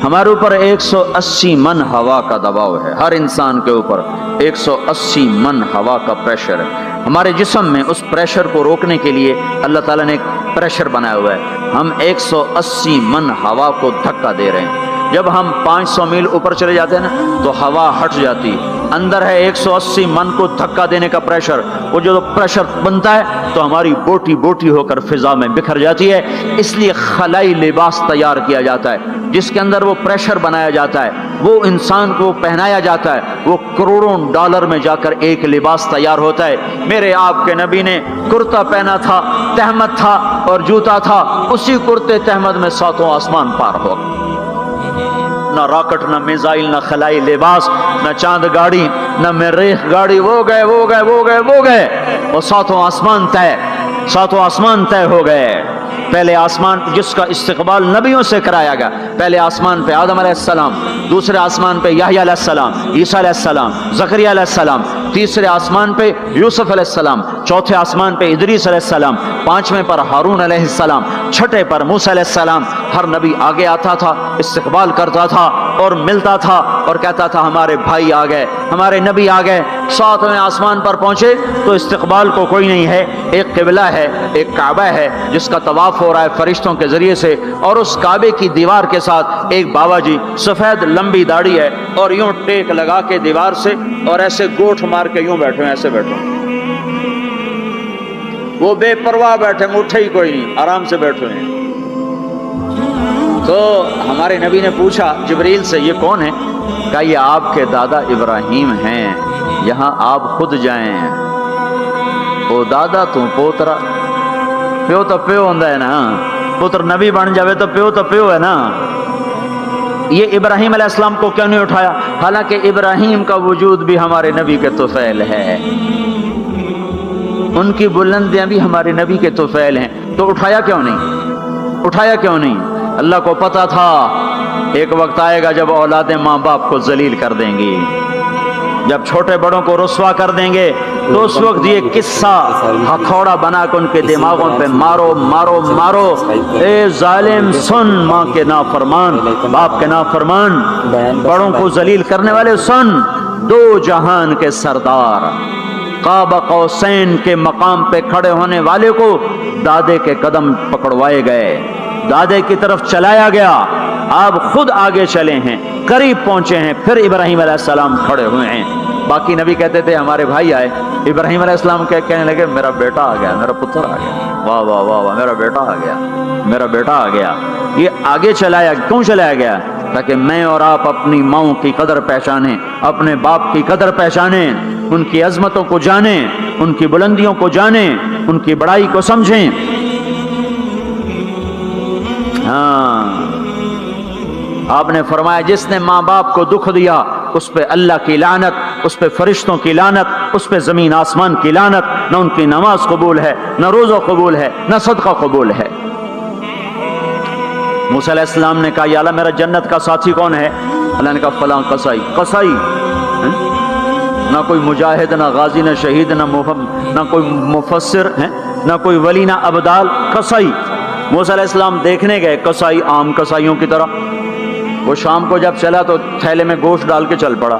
ہمارے اوپر 180 من ہوا کا دباؤ ہے، ہر انسان کے اوپر 180 من ہوا کا پریشر ہے۔ ہمارے جسم میں اس پریشر کو روکنے کے لیے اللہ تعالیٰ نے ایک پریشر بنایا ہوا ہے، ہم 180 من ہوا کو دھکا دے رہے ہیں۔ جب ہم 500 میل اوپر چلے جاتے ہیں نا تو ہوا ہٹ جاتی، اندر ہے 180 من کو دھکا دینے کا پریشر، وہ جو پریشر بنتا ہے تو ہماری بوٹی بوٹی ہو کر فضا میں بکھر جاتی ہے۔ اس لیے خلائی لباس تیار کیا جاتا ہے جس کے اندر وہ پریشر بنایا جاتا ہے، وہ انسان کو پہنایا جاتا ہے، وہ کروڑوں ڈالر میں جا کر ایک لباس تیار ہوتا ہے۔ میرے آپ کے نبی نے کرتا پہنا تھا، تہمت تھا اور جوتا تھا، اسی کرتے تہمت میں ساتوں آسمان پار ہو، نہ راکٹ نہ میزائل نہ خلائی لباس نہ چاند گاڑی نہ مریخ گاڑی، وہ گئے وہ ساتوں آسمان طے ہو گئے۔ پہلے آسمان جس کا استقبال نبیوں سے کرایا گیا، پہلے آسمان پہ آدم علیہ السلام، دوسرے آسمان پہ یحییٰ علیہ السلام، عیسیٰ علیہ السلام، زکریا علیہ السلام، تیسرے آسمان پہ یوسف علیہ السلام، چوتھے آسمان پہ ادریس علیہ السلام، پانچویں پر ہارون علیہ السلام، چھٹے پر موسیٰ علیہ السلام۔ ہر نبی آگے آتا تھا، استقبال کرتا تھا اور ملتا تھا اور کہتا تھا ہمارے بھائی آ گئے، ہمارے نبی آ گئے۔ ساتویں آسمان پر پہنچے تو استقبال کو کوئی نہیں ہے، ایک قبلہ ہے، ایک کعبہ ہے جس کا طواف ہو رہا ہے فرشتوں کے ذریعے سے، اور اس کعبے کی دیوار کے ساتھ ایک بابا جی سفید لمبی داڑھی ہے اور یوں ٹیک لگا کے دیوار سے اور ایسے گوٹھ مار کے یوں بیٹھے ہیں، ایسے بیٹھے ہیں، وہ بے پرواہ بیٹھے ہیں، اٹھے ہی کوئی نہیں، آرام سے بیٹھے ہیں۔ تو ہمارے نبی نے پوچھا جبریل سے یہ کون ہے؟ کہا یہ آپ کے دادا ابراہیم ہیں، یہاں آپ خود جائیں۔ او دادا تو پوترا، پیو تو پیو ہوندا ہے نا، پتر نبی بن جاوے تو پیو ہے نا۔ یہ ابراہیم علیہ السلام کو کیوں نہیں اٹھایا؟ حالانکہ ابراہیم کا وجود بھی ہمارے نبی کے طفیل ہے، ان کی بلندیاں بھی ہمارے نبی کے طفیل ہیں، تو اٹھایا کیوں نہیں؟ اللہ کو پتا تھا ایک وقت آئے گا جب اولادیں ماں باپ کو ذلیل کر دیں گی، جب چھوٹے بڑوں کو رسوا کر دیں گے، تو اس وقت یہ قصہ ہتھوڑا بنا کے ان کے دماغوں پہ مارو، اے ظالم سن، ماں کے نافرمان، باپ کے نافرمان، بڑوں کو ذلیل کرنے والے سن، دو جہان کے سردار، قاب قوسین کے مقام پہ کھڑے ہونے والے کو دادے کے قدم پکڑوائے گئے، دادے کی طرف چلایا گیا، آپ خود آگے چلے ہیں، قریب پہنچے ہیں، پھر ابراہیم علیہ السلام کھڑے ہوئے ہیں۔ باقی نبی کہتے تھے ہمارے بھائی آئے، ابراہیم علیہ السلام کہنے لگے میرا بیٹا آ گیا، میرا پتر آ گیا، واہ واہ واہ واہ، میرا بیٹا آ گیا۔ یہ آگے کیوں چلایا گیا؟ تاکہ میں اور آپ اپنی ماؤں کی قدر پہچانیں، اپنے باپ کی قدر پہچانیں، ان کی عظمتوں کو جانیں، ان کی بلندیوں کو جانیں، ان کی بڑائی کو سمجھیں۔ ہاں آپ نے فرمایا جس نے ماں باپ کو دکھ دیا اس پہ اللہ کی لعنت، اس پہ فرشتوں کی لعنت، اس پہ زمین آسمان کی لعنت، نہ ان کی نماز قبول ہے، نہ روزہ قبول ہے، نہ صدقہ قبول ہے۔ موسیٰ علیہ السلام نے کہا یا اللہ میرا جنت کا ساتھی کون ہے؟ اللہ نے کہا فلاں قصائی۔ قصائی نہ کوئی مجاہد، نہ غازی، نہ شہید، نہ کوئی مفسر ہے، نہ کوئی ولی، نہ ابدال، قصائی۔ موسیٰ علیہ السلام دیکھنے گئے، قصائی عام قصائیوں کی طرح، وہ شام کو جب چلا تو تھیلے میں گوشت ڈال کے چل پڑا۔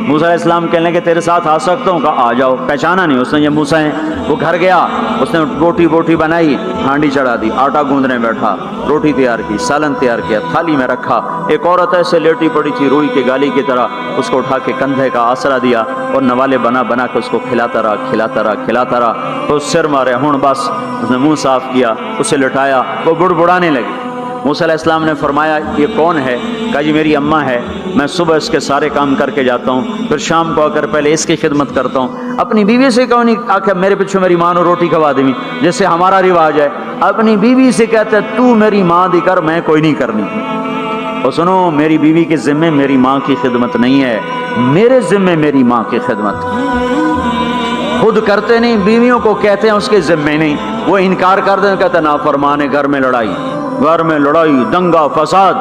موسیٰ علیہ السلام کہنے کہ تیرے ساتھ آ سکتا ہوں؟ کہا آ جاؤ۔ پہچانا نہیں اس نے یہ موسیٰ ہیں۔ وہ گھر گیا، اس نے بوٹی بنائی، ہانڈی چڑھا دی، آٹا گوندنے بیٹھا، روٹی تیار کی، سالن تیار کیا، تھالی میں رکھا۔ ایک عورت ایسے لیٹی پڑی تھی روئی کی گالی کی طرح، اس کو اٹھا کے کندھے کا آسرا دیا اور نوالے بنا کے اس کو کھلاتا رہا۔ تو سر مارے ہون، بس اس نے منہ صاف کیا، اسے لٹایا، وہ بڑبڑانے لگی۔ موسیٰ علیہ السلام نے فرمایا یہ کون ہے؟ کہا جی میری اماں ہے، میں صبح اس کے سارے کام کر کے جاتا ہوں، پھر شام کو آ کر پہلے اس کی خدمت کرتا ہوں۔ اپنی بیوی سے کہو نہیں آ کے میرے پیچھے میری ماں نے روٹی کھوا دی، جیسے ہمارا رواج ہے، اپنی بیوی سے کہتا ہے تو میری ماں دی کر، میں کوئی نہیں کرنی۔ اور سنو، میری بیوی کے ذمے میری ماں کی خدمت نہیں ہے، میرے ذمے میری ماں کی خدمت۔ خود کرتے نہیں، بیویوں کو کہتے ہیں اس کے ذمے نہیں، وہ انکار کر دیں، کہتے نافرمان ہے، گھر میں لڑائی، دنگا فساد۔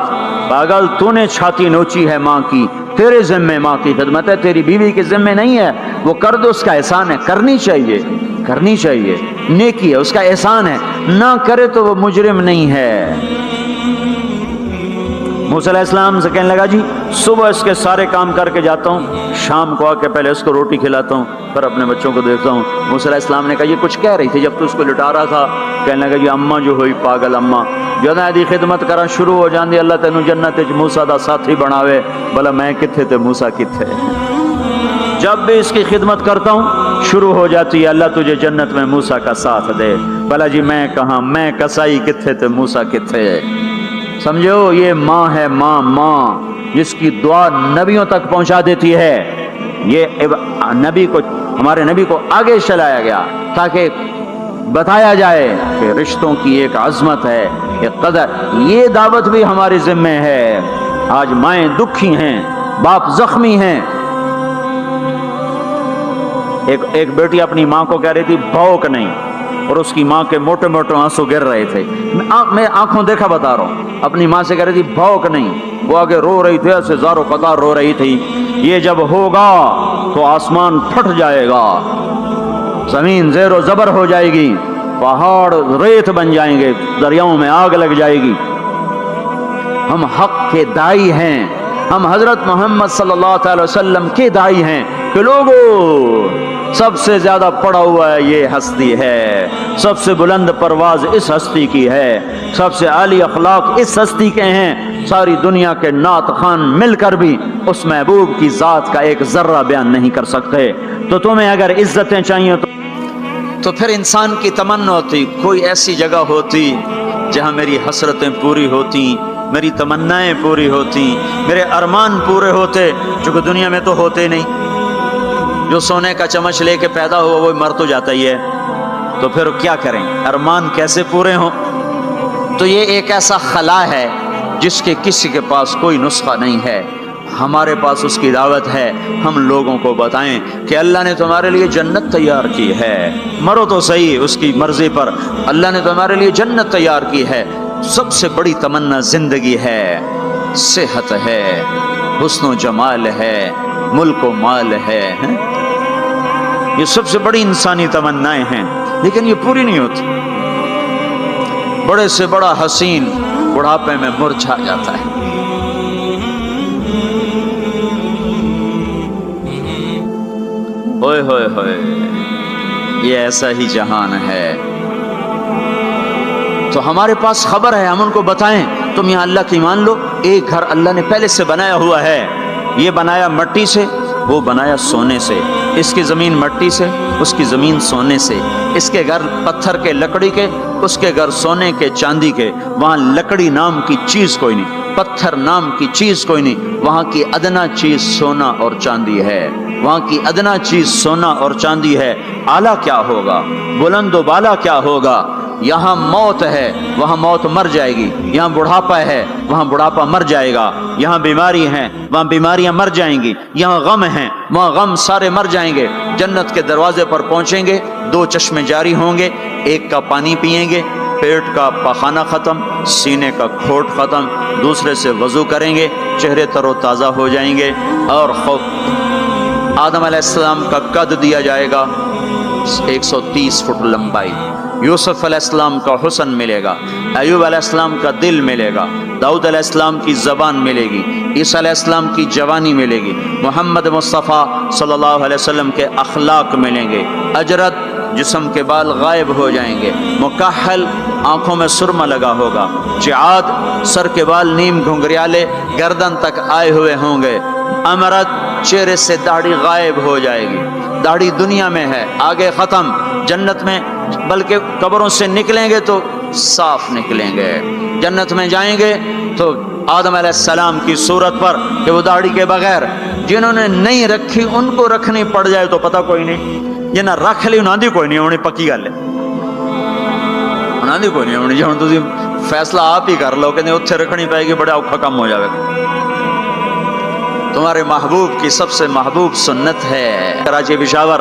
پاگل، تو نے چھاتی نوچی ہے ماں کی، تیرے ذمے ماں کی خدمت ہے، تیری بیوی کے ذمے نہیں ہے۔ وہ کر دو، اس کا احسان ہے، کرنی چاہیے، نیکی ہے، اس کا احسان ہے، نہ کرے تو وہ مجرم نہیں ہے۔ موسیٰ علیہ السلام سے کہنے لگا جی صبح اس کے سارے کام کر کے جاتا ہوں، شام کو آ کے پہلے اس کو روٹی کھلاتا ہوں، پھر اپنے بچوں کو دیکھتا ہوں۔ موسیٰ علیہ السلام نے کہا یہ کچھ کہہ رہی تھی جب تو اس کو لٹا رہا تھا؟ کہنے لگا جی اماں جو ہوئی پاگل اماں، جدوں دی خدمت کرا شروع ہو جاندی، اللہ تینوں جنت وچ موسیٰ دا ساتھی بناوے، بھلا میں کتھے تے موسیٰ کتھے؟ جب بھی اس کی خدمت کرتا ہوں شروع ہو جاتی ہے اللہ تجھے جنت میں موسیٰ کا ساتھ دے، بھلا جی میں کہاں، میں کسائی کتھے تے موسیٰ کتھے؟ سمجھو یہ ماں ہے، ماں جس کی دعا نبیوں تک پہنچا دیتی ہے۔ یہ نبی کو، ہمارے نبی کو آگے چلایا گیا تاکہ بتایا جائے کہ رشتوں کی ایک عظمت ہے، ایک قدر۔ یہ دعوت بھی ہمارے ذمہ ہے۔ آج مائیں دکھی ہیں، باپ زخمی ہیں۔ ایک بیٹی اپنی ماں کو کہہ رہی تھی بھوک نہیں، اور اس کی ماں کے موٹے موٹے آنسو گر رہے تھے۔ میں آنکھوں دیکھا بتا رہا ہوں، اپنی ماں سے کہہ رہی تھی بھوک نہیں، وہ آگے رو رہی تھی، ایسے زار و قطار رو رہی تھی۔ یہ جب ہوگا تو آسمان پھٹ جائے گا، زمین زیر و زبر ہو جائے گی، پہاڑ ریت بن جائیں گے، دریاؤں میں آگ لگ جائے گی۔ ہم حق کے دائی ہیں، ہم حضرت محمد صلی اللہ تعالی وسلم کے دائی ہیں کہ لوگوں سب سے زیادہ پڑا ہوا ہے یہ ہستی ہے، سب سے بلند پرواز اس ہستی کی ہے، سب سے عالی اخلاق اس ہستی کے ہیں۔ ساری دنیا کے نعت خوان مل کر بھی اس محبوب کی ذات کا ایک ذرہ بیان نہیں کر سکتے۔ تو تمہیں اگر عزتیں چاہیے تو پھر انسان کی تمنا ہوتی کوئی ایسی جگہ ہوتی جہاں میری حسرتیں پوری ہوتی، میری تمنائیں پوری ہوتی، میرے ارمان پورے ہوتے، جو کہ دنیا میں تو ہوتے نہیں۔ جو سونے کا چمچ لے کے پیدا ہوا وہ مر تو جاتا ہی ہے، تو پھر کیا کریں؟ ارمان کیسے پورے ہوں؟ تو یہ ایک ایسا خلا ہے جس کے کسی کے پاس کوئی نسخہ نہیں ہے۔ ہمارے پاس اس کی دعوت ہے، ہم لوگوں کو بتائیں کہ اللہ نے تمہارے لیے جنت تیار کی ہے، مرو تو صحیح اس کی مرضی پر، اللہ نے تمہارے لیے جنت تیار کی ہے۔ سب سے بڑی تمنا زندگی ہے، صحت ہے، حسن و جمال ہے، ملک و مال ہے، یہ سب سے بڑی انسانی تمنائیں ہیں، لیکن یہ پوری نہیں ہوتی۔ بڑے سے بڑا حسین بڑھاپے میں مرجھا جاتا ہے۔ ہوئے ہوئے ہوئے، یہ ایسا ہی جہان ہے۔ تو ہمارے پاس خبر ہے، ہم ان کو بتائیں تم یہاں اللہ کی مان لو، ایک گھر اللہ نے پہلے سے بنایا ہوا ہے، یہ بنایا مٹی سے، وہ بنایا سونے سے، اس کی زمین مٹی سے، اس کی زمین سونے سے، اس کے گھر پتھر کے لکڑی کے، اس کے گھر سونے کے چاندی کے، وہاں لکڑی نام کی چیز کوئی نہیں، پتھر نام کی چیز کوئی نہیں، وہاں کی ادنا چیز سونا اور چاندی ہے، وہاں کی ادنا چیز سونا اور چاندی ہے۔ اعلیٰ کیا ہوگا، بلند و بالا کیا ہوگا؟ یہاں موت ہے وہاں موت مر جائے گی، یہاں بڑھاپا ہے وہاں بڑھاپا مر جائے گا، یہاں بیماری ہیں وہاں بیماریاں مر جائیں گی، یہاں غم ہیں وہاں غم سارے مر جائیں گے۔ جنت کے دروازے پر پہنچیں گے، 2 چشمے جاری ہوں گے، ایک کا پانی پئیں گے، پیٹ کا پاخانہ ختم، سینے کا کھوٹ ختم، دوسرے سے وضو کریں گے، چہرے تر و تازہ ہو جائیں گے۔ اور آدم علیہ السلام کا قد دیا جائے گا 130 فٹ لمبائی، یوسف علیہ السلام کا حسن ملے گا، ایوب علیہ السلام کا دل ملے گا، داؤد علیہ السلام کی زبان ملے گی، عیسیٰ علیہ السلام کی جوانی ملے گی، محمد مصطفیٰ صلی اللہ علیہ وسلم کے اخلاق ملیں گے، اجرت جسم کے بال غائب ہو جائیں گے، مکحل آنکھوں میں سرما لگا ہوگا، جعاد سر کے بال نیم گھنگریالے گردن تک آئے ہوئے ہوں گے، امرت چہرے سے داڑھی غائب ہو جائے گی، داڑھی دنیا میں ہے آگے ختم، جنت میں بلکہ قبروں سے نکلیں گے تو صاف نکلیں گے، جنت میں جائیں گے تو آدم علیہ السلام کی صورت پر کہ وہ داڑھی کے بغیر، جنہوں نے نہیں رکھی ان کو رکھنی پڑ جائے تو پتہ کوئی نہیں، جنہیں رکھ لی انہوں دی کوئی نہیں ہونی، پکی گل ہے انہوں دی کوئی نہیں ہونی، جہاں تسی فیصلہ آپ ہی کر لو کہ نہیں اتھے رکھنی پائے گی، بڑا اوکھا کم ہو جائے گا۔ تمہارے محبوب کی سب سے محبوب سنت ہے کراچی پشاور،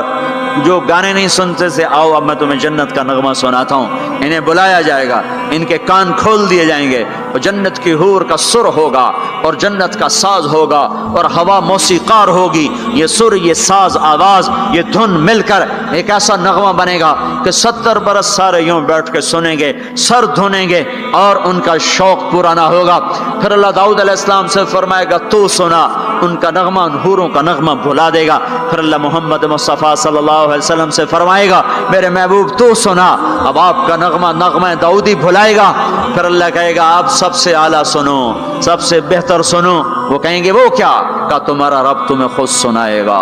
جو گانے نہیں سنتے تھے آؤ اب میں تمہیں جنت کا نغمہ سناتا ہوں، انہیں بلایا جائے گا، ان کے کان کھول دیے جائیں گے، اور جنت کی حور کا سر ہوگا اور جنت کا ساز ہوگا اور ہوا موسیقار ہوگی، یہ سر یہ ساز آواز یہ دھن مل کر ایک ایسا نغمہ بنے گا کہ 70 برس سارے یوں بیٹھ کے سنیں گے، سر دھونے گے اور ان کا شوق پورا نہ ہوگا۔ پھر اللہ داؤد علیہ السلام سے فرمائے گا تو سنا، ان کا نغمہ ان حوروں کا نغمہ بھلا دے گا۔ پھر اللہ محمد مصطفیٰ صلی اللہ علیہ وسلم سے فرمائے گا میرے محبوب تو سنا، اب آپ کا نغمہ داؤدی بھلائے گا۔ پھر اللہ کہے گا آپ سب سے اعلیٰ سنو، سب سے بہتر سنو، وہ کہیں گے وہ کیا؟ کہ تمہارا رب تمہیں خود سنائے گا۔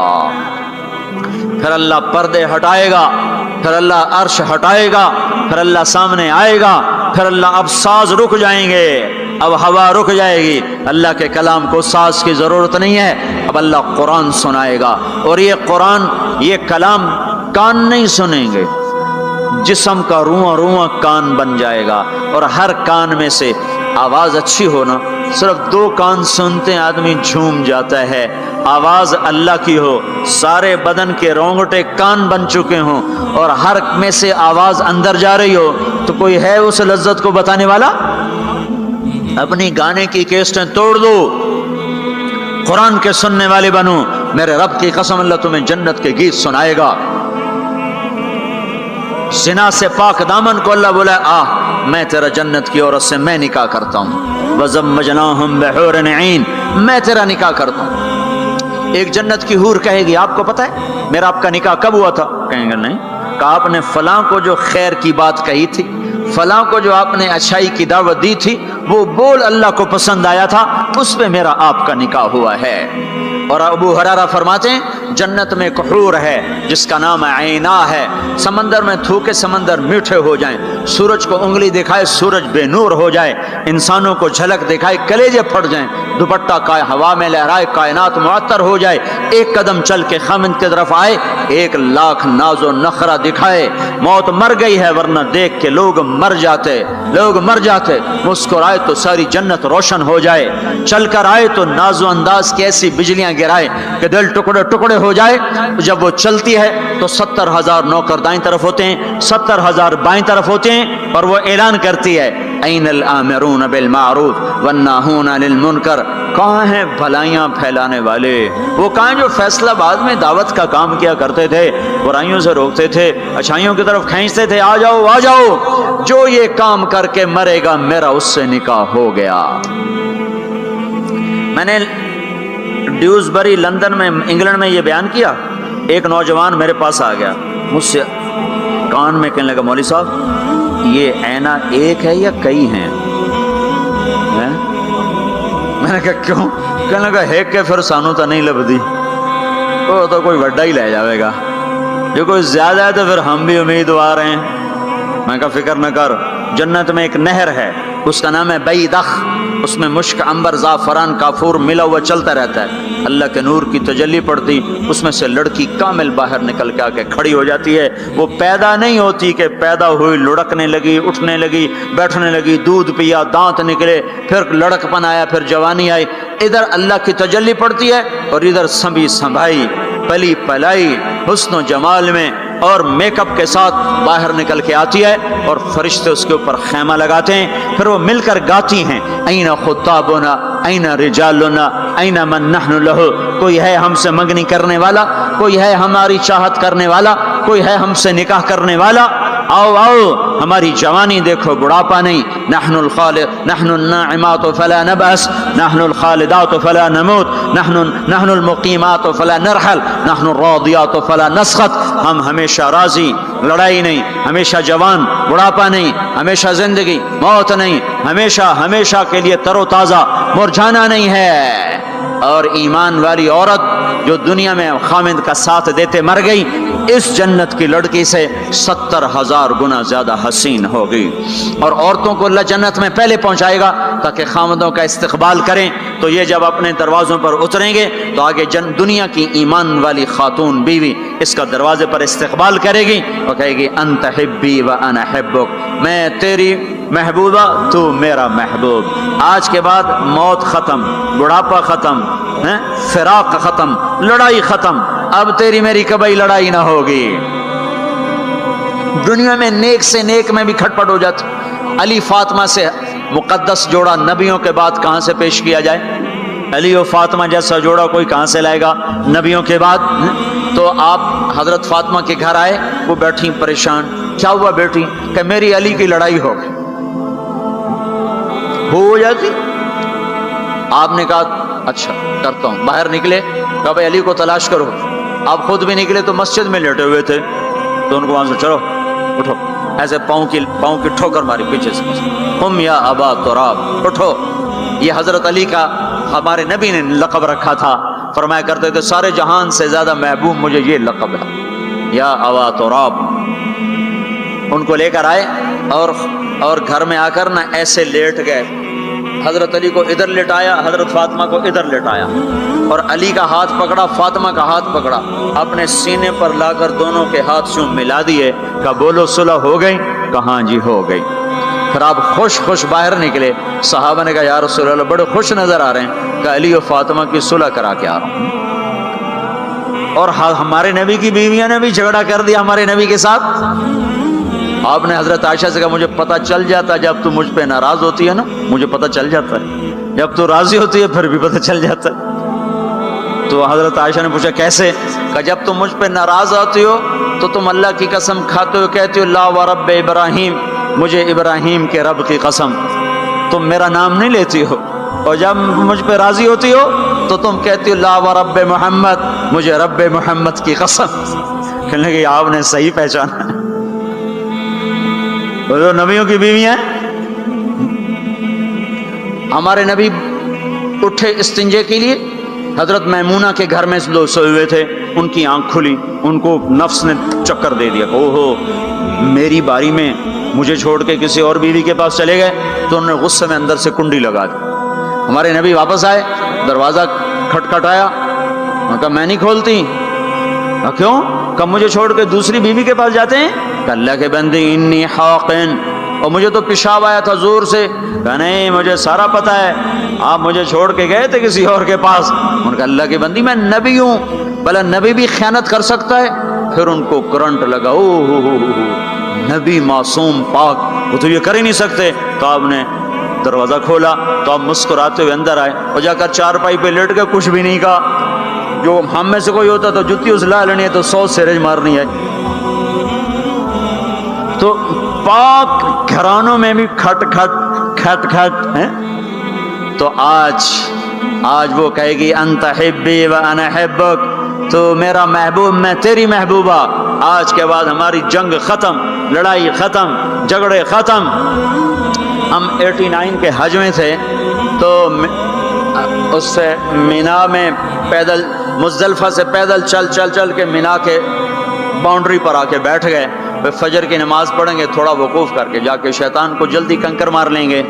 پھر اللہ پردے ہٹائے گا، پھر اللہ عرش ہٹائے گا، پھر اللہ سامنے آئے گا، پھر اللہ اب ساز رک جائیں گے، اب ہوا رک جائے گی، اللہ کے کلام کو ساز کی ضرورت نہیں ہے، اب اللہ قرآن سنائے گا، اور یہ قرآن یہ کلام کان نہیں سنیں گے، جسم کا رواں رواں کان بن جائے گا، اور ہر کان میں سے آواز اچھی ہونا، صرف 2 کان سنتے آدمی جھوم جاتا ہے، آواز اللہ کی ہو، سارے بدن کے رونگٹے کان بن چکے ہوں اور ہر میں سے آواز اندر جا رہی ہو، تو کوئی ہے اس لذت کو بتانے والا؟ اپنی گانے کی کیسٹیں توڑ دو، قرآن کے سننے والے بنو، میرے رب کی قسم اللہ تمہیں جنت کے گیت سنائے گا۔ زنا سے پاک دامن کو اللہ بولا میں تیرا جنت کی عورت سے میں نکاح کرتا ہوں، وَزَمَّجْنَاهُمْ بِحُورٍ عِينٍ، میں تیرا نکاح کرتا ہوں۔ ایک جنت کی حور کہے گی آپ کو پتہ ہے میرا آپ کا نکاح کب ہوا تھا؟ کہیں گے نہیں، کہا آپ نے فلاں کو جو خیر کی بات کہی تھی، فلاں کو جو آپ نے اچھائی کی دعوت دی تھی، وہ بول اللہ کو پسند آیا تھا، اس پہ میرا آپ کا نکاح ہوا ہے۔ اور ابو ہریرہ فرماتے ہیں جنت میں ایک حور ہے جس کا نام عینا ہے، سمندر میں تھوکے سمندر میٹھے ہو جائیں، سورج کو انگلی دکھائے سورج بے نور ہو جائے، انسانوں کو جھلک دکھائے کلیجے پھٹ جائیں، دوپٹہ ہوا میں لہرائے کائنات معطر ہو جائے، ایک قدم چل کے خامند کی طرف آئے، 1,00,000 ناز و نخرہ دکھائے، موت مر گئی ہے ورنہ دیکھ کے لوگ مر جاتے، مسکرائے تو ساری جنت روشن ہو جائے، چل کر آئے تو ناز و انداز کی ایسی بجلیاں گرائے کہ دل ٹکڑے ٹکڑے ہو جائے، جب وہ چلتی ہے تو 70,000 نوکر دائیں طرف ہوتے ہیں، 70,000 بائیں طرف ہوتے ہیں، اور وہ اعلان کرتی ہے این الآمرون بالمعروف والناہون عن المنکر، کہاں ہیں بھلائیاں پھیلانے والے، وہ کہاں ہیں جو فیصلہ آباد میں دعوت کا کام کیا کرتے تھے، برائیوں سے روکتے تھے، اچھائیوں کی طرف کھینچتے تھے، آ جاؤ، جو یہ کام کر کے مرے گا میرا اس سے نکاح ہو گیا۔ میں نے ڈیوزبری لندن میں انگلینڈ میں یہ بیان کیا، ایک نوجوان میرے پاس آ گیا، مجھ سے کان میں کہنے لگا مولوی صاحب یہ عینا ایک ہے یا کئی ہیں؟ میں نے کہا کیوں؟ کہنے لگا ہے کہ پھر سانو تو نہیں لبدی، وہ تو کوئی وڈا ہی لے جاوے گا، جو کوئی زیادہ ہے تو پھر ہم بھی امیدوار ہیں۔ میں کہا فکر نہ کر، جنت میں ایک نہر ہے اس کا نام ہے بیدخ، اس میں مشک عنبر زعفران کافور ملا ہوا چلتا رہتا ہے، اللہ کے نور کی تجلی پڑتی، اس میں سے لڑکی کامل باہر نکل کے آ کے کھڑی ہو جاتی ہے۔ وہ پیدا نہیں ہوتی کہ پیدا ہوئی لڑکنے لگی، اٹھنے لگی، بیٹھنے لگی، دودھ پیا، دانت نکلے، پھر لڑک پن آیا، پھر جوانی آئی۔ ادھر اللہ کی تجلی پڑتی ہے اور ادھر سنبھی سنبھائی، پلی پلائی، حسن و جمال میں اور میک اپ کے ساتھ باہر نکل کے آتی ہے، اور فرشتے اس کے اوپر خیمہ لگاتے ہیں، پھر وہ مل کر گاتی ہیں، این خطابنا این رجالنا این من نحن لہ، کوئی ہے ہم سے منگنی کرنے والا، کوئی ہے ہماری چاہت کرنے والا، کوئی ہے ہم سے نکاح کرنے والا، آؤ آؤ ہماری جوانی دیکھو، بڑھاپا نہیں، نحن الخالد نحن الناعمات فلا نبأس نحن الخالدات فلا نموت نحن المقیمات فلا نرحل نحن الراضیات فلا نسخط، ہم ہمیشہ راضی، لڑائی نہیں، ہمیشہ جوان، بڑھاپا نہیں، ہمیشہ زندگی، موت نہیں، ہمیشہ ہمیشہ کے لیے تر و تازہ، مرجھانا نہیں ہے۔ اور ایمان والی عورت جو دنیا میں خامد کا ساتھ دیتے مر گئی، اس جنت کی لڑکی سے 70,000 گنا زیادہ حسین ہوگی۔ اور عورتوں کو اللہ جنت میں پہلے پہنچائے گا تاکہ خامدوں کا استقبال کریں، تو یہ جب اپنے دروازوں پر اتریں گے تو آگے دنیا کی ایمان والی خاتون بیوی اس کا دروازے پر استقبال کرے گی اور کہے گی انت حبی و انا حبک، میں تیری محبوبہ تو میرا محبوب۔ آج کے بعد موت ختم، بڑھاپا ختم، فراق ختم، لڑائی ختم، اب تیری میری کبھی لڑائی نہ ہوگی۔ دنیا میں نیک سے نیک میں بھی کھٹ پٹ ہو جاتی۔ علی فاطمہ سے مقدس جوڑا نبیوں کے بعد کہاں سے پیش کیا جائے؟ علی و فاطمہ جیسا جوڑا کوئی کہاں سے لائے گا نبیوں کے بعد؟ تو آپ حضرت فاطمہ کے گھر آئے، وہ بیٹھی پریشان، کیا ہوا بیٹی؟ کہ میری علی کی لڑائی ہو گئی۔ ہو جاتی؟ آپ نے کہا اچھا کرتا ہوں۔ باہر نکلے، کہا بھائی علی کو تلاش کرو۔ آپ خود بھی نکلے تو مسجد میں لیٹے ہوئے تھے، تو ان کو وہاں سے چلو اٹھو، ایسے پاؤں کی ٹھوکر ماری پیچھے سے، قم یا ابا تراب، اٹھو۔ یہ حضرت علی کا ہمارے نبی نے لقب رکھا تھا، فرمایا کرتے تھے سارے جہان سے زیادہ محبوب مجھے یہ لقب ہے، یا ابا تراب۔ ان کو لے کر آئے اور گھر میں آ کر نہ ایسے لیٹ گئے، حضرت علی کو ادھر لٹایا، حضرت فاطمہ کو ادھر لٹایا، اور علی کا ہاتھ پکڑا، فاطمہ کا ہاتھ پکڑا، اپنے سینے پر لا کر دونوں کے ہاتھ سے ملا دیے، کہا بولو صلح ہو گئی؟ کہاں جی ہو گئی۔ پھر آپ خوش خوش باہر نکلے، صحابہ نے کہا یا رسول اللہ بڑے خوش نظر آ رہے ہیں، کہ علی و فاطمہ کی صلح کرا کے آ رہا ہوں۔ اور ہمارے نبی کی بیویاں نے بھی جھگڑا کر دیا ہمارے نبی کے ساتھ۔ آپ نے حضرت عائشہ سے کہا مجھے پتہ چل جاتا جب تو مجھ پہ ناراض ہوتی ہے نا، مجھے پتہ چل جاتا ہے، جب تو راضی ہوتی ہے پھر بھی پتہ چل جاتا ہے۔ تو حضرت عائشہ نے پوچھا کیسے؟ کہ جب تم مجھ پہ ناراض ہوتی ہو تو تم اللہ کی قسم کھاتے ہو، کہتی ہو لا ورب ابراہیم، مجھے ابراہیم کے رب کی قسم، تم میرا نام نہیں لیتی ہو، اور جب مجھ پہ راضی ہوتی ہو تو تم کہتی ہو لا ورب محمد، مجھے رب محمد کی قسم۔ کہنے لگے آپ نے صحیح پہچانا، وہ نبیوں کی بیویاں۔ ہمارے نبی اٹھے استنجے کے لیے، حضرت میمونہ کے گھر میں لوگ سوئے ہوئے تھے، ان کی آنکھ کھلی، ان کو نفس نے چکر دے دیا، اوہو میری باری میں مجھے چھوڑ کے کسی اور بیوی کے پاس چلے گئے، تو انہوں نے غصے میں اندر سے کنڈی لگا دی۔ ہمارے نبی واپس آئے، دروازہ کھٹکھٹایا، انہوں نے کہا میں نہیں کھولتی۔ کیوں؟ کب مجھے چھوڑ کے دوسری بیوی کے پاس جاتے ہیں؟ کہ اللہ کے بندے انی حاقن، اور مجھے تو پیشاب آیا تھا زور سے۔ کہ نہیں مجھے سارا پتا ہے، آپ مجھے چھوڑ کے گئے تھے کسی اور کے پاس۔ ان کا اللہ کی بندی میں نبی ہوں، بھلا نبی بھی خیانت کر سکتا ہے؟ پھر ان کو کرنٹ لگا، او ہو نبی معصوم پاک، وہ تو یہ کر ہی نہیں سکتے۔ تو آپ نے دروازہ کھولا تو آپ مسکراتے ہوئے اندر آئے، اور جا کر چارپائی پہ لیٹ کے کچھ بھی نہیں کہا۔ جو ہم میں سے کوئی ہوتا تو جتی اس لا لینی ہے تو 100 سیرج مارنی ہے۔ تو پاک گھرانوں میں بھی کھٹ کھٹ کھٹ کھٹ ہے۔ تو آج وہ کہے گی انت حبی و انا حبک، تو میرا محبوب میں تیری محبوبہ۔ آج کے بعد ہماری جنگ ختم، لڑائی ختم، جھگڑے ختم۔ ہم 89 کے حج میں تھے، تو اس سے مینا میں پیدل، مزدلفہ سے پیدل چل کے مینا کے باؤنڈری پر آ کے بیٹھ گئے۔ فجر کی نماز پڑھیں گے، تھوڑا وقوف کر کے جا کے شیطان کو جلدی کنکر مار لیں گے۔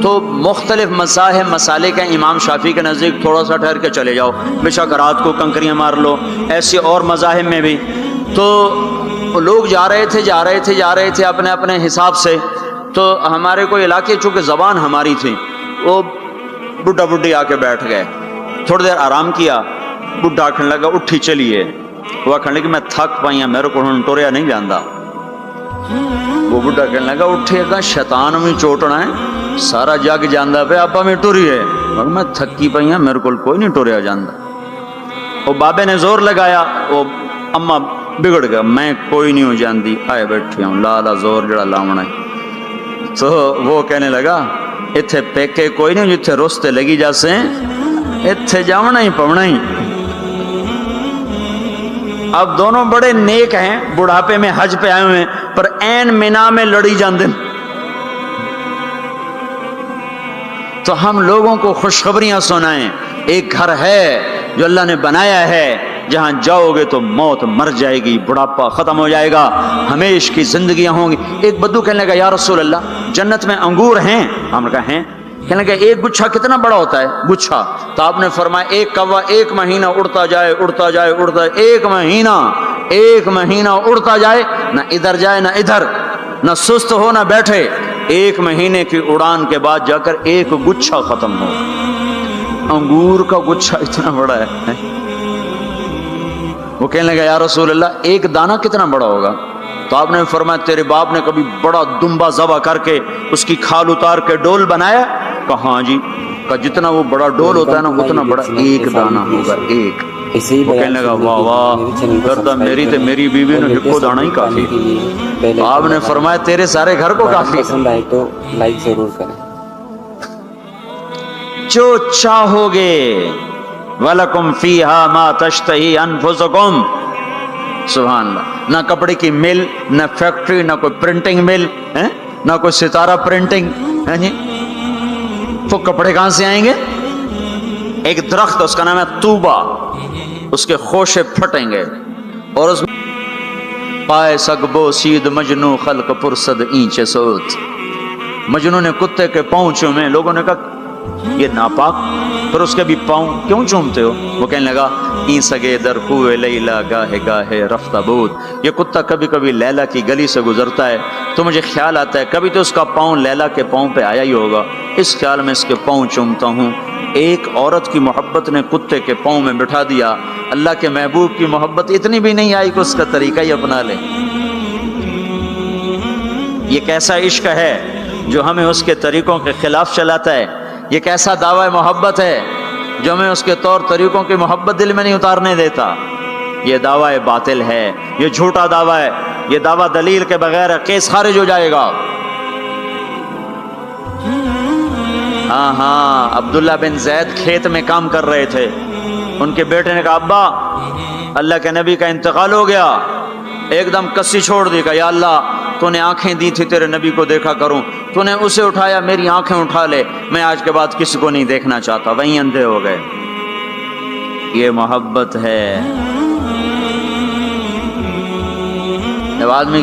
تو مختلف مذاہب مسالے کا امام شافعی کے نزدیک تھوڑا سا ٹھہر کے چلے جاؤ، بے شک رات کو کنکریاں مار لو، ایسے اور مذاہب میں بھی۔ تو لوگ جا رہے تھے اپنے اپنے حساب سے۔ تو ہمارے کوئی علاقے چونکہ زبان ہماری تھی، وہ بڈھا بڈھی آ کے بیٹھ گئے، تھوڑی دیر آرام کیا، بڈھا آکھنے لگا اٹھی چلیے، وہ آکھنے لگا میں تھک پائی ہوں، میرے کو ہن ٹوریا نہیں جاندا۔ وہ بڈھا کہنے لگا اٹھے گا شیطان میں چوٹنا ہے، سارا جگ جاندا پہ آپ میں ٹوری ہے، میں تھکی پئی ہوں، میرے کو کوئی نہیں ٹوریا جاندا۔ وہ بابے نے زور لگایا، وہ اما بگڑ گیا، میں کوئی نہیں ہو جاندی، آئے بیٹھے ہوں لالا زور جڑا لاونا ہے۔ تو وہ کہنے لگا اتھے پیکے کوئی نہیں، جتھے رستے لگی جاسے اتھے جاونا ہی پونا ہی۔ اب دونوں بڑے نیک ہیں، بڑھاپے میں حج پہ آئے ہوئے ہیں، پر این مینا میں لڑی جاندے۔ تو ہم لوگوں کو خوشخبریاں سنائیں، ایک گھر ہے جو اللہ نے بنایا ہے، جہاں جاؤ گے تو موت مر جائے گی، بڑھاپا ختم ہو جائے گا، ہمیشہ کی زندگیاں ہوں گی۔ ایک بدو کہنے لگا یا رسول اللہ جنت میں انگور ہیں؟ ہم نے کہا ہیں۔ کہنے لگا ایک گچھا کتنا بڑا ہوتا ہے؟ گچھا؟ تو آپ نے فرمایا ایک کوا ایک مہینہ اڑتا جائے، ایک مہینہ اڑتا جائے، نہ ادھر جائے نہ ادھر، نہ سست ہو نہ بیٹھے، ایک مہینے کی اڑان کے بعد جا کر ایک گچھا ختم ہو۔ انگور کا گچھا اتنا بڑا ہے۔ وہ کہنے لگا یا رسول اللہ ایک دانہ کتنا بڑا ہوگا؟ تو آپ نے فرمایا تیرے باپ نے کبھی بڑا دمبا ذبح کر کے اس کی کھال اتار کے ڈول بنایا؟ کہا ہاں جی۔ کہا جتنا وہ بڑا ڈول ہوتا ہے نا اتنا بڑا ایک دانہ ہوگا، ایک۔ وہ کہنے لگا واہ واہ، پھر تو میری بیوی نے ہکو دانا ہی کافی۔ آپ نے فرمایا تیرے سارے گھر کو کافی۔ پسند آئے تو لائک ضرور کریں۔ جو چاہو گے وَلَكُمْ فِيهَا مَا تَشْتَهِي أَنفُسُكُمْ، سبحان اللہ۔ نہ کپڑے کی مل، نہ فیکٹری، نہ کوئی پرنٹنگ مل، نہ کوئی ستارہ پرنٹنگ، جی تو کپڑے کہاں سے آئیں گے؟ ایک درخت اس کا نام ہے طوبہ، اس کے خوشے پھٹیں گے اور اس پائے سگبو سید مجنو خلق پرسد اینچے سوت۔ مجنو نے کتے کے پاؤں چومے، لوگوں نے کہا یہ ناپاک، پھر اس کے بھی پاؤں کیوں چومتے ہو؟ وہ کہنے لگا این سگے در کوئے لیلا گاہے گاہے رفتہ بود، یہ کتا کبھی کبھی لیلا کی گلی سے گزرتا ہے تو مجھے خیال آتا ہے کبھی تو اس کا پاؤں لیلا کے پاؤں پہ آیا ہی ہوگا، اس خیال میں اس کے پاؤں چومتا ہوں۔ ایک عورت کی محبت نے کتے کے پاؤں میں بٹھا دیا، اللہ کے محبوب کی محبت اتنی بھی نہیں آئی کہ اس کا طریقہ ہی اپنا لے۔ یہ کیسا عشق ہے جو ہمیں اس کے طریقوں کے خلاف چلاتا ہے؟ یہ کیسا دعوی محبت ہے جو ہمیں اس کے طور طریقوں کی محبت دل میں نہیں اتارنے دیتا؟ یہ دعوی باطل ہے، یہ جھوٹا دعویٰ ہے، یہ دعویٰ دلیل کے بغیر کیس خارج ہو جائے گا۔ ہاں عبداللہ بن زید کھیت میں کام کر رہے تھے، ان کے بیٹے نے کہا ابا اللہ کے نبی کا انتقال ہو گیا، ایک دم کسی چھوڑ دی، کہا یا اللہ تو نے آنکھیں دی تھی تیرے نبی کو دیکھا کروں، تو نے اسے اٹھایا، میری آنکھیں اٹھا لے، میں آج کے بعد کسی کو نہیں دیکھنا چاہتا، وہیں اندھے ہو گئے۔ یہ محبت ہے۔ جب آدمی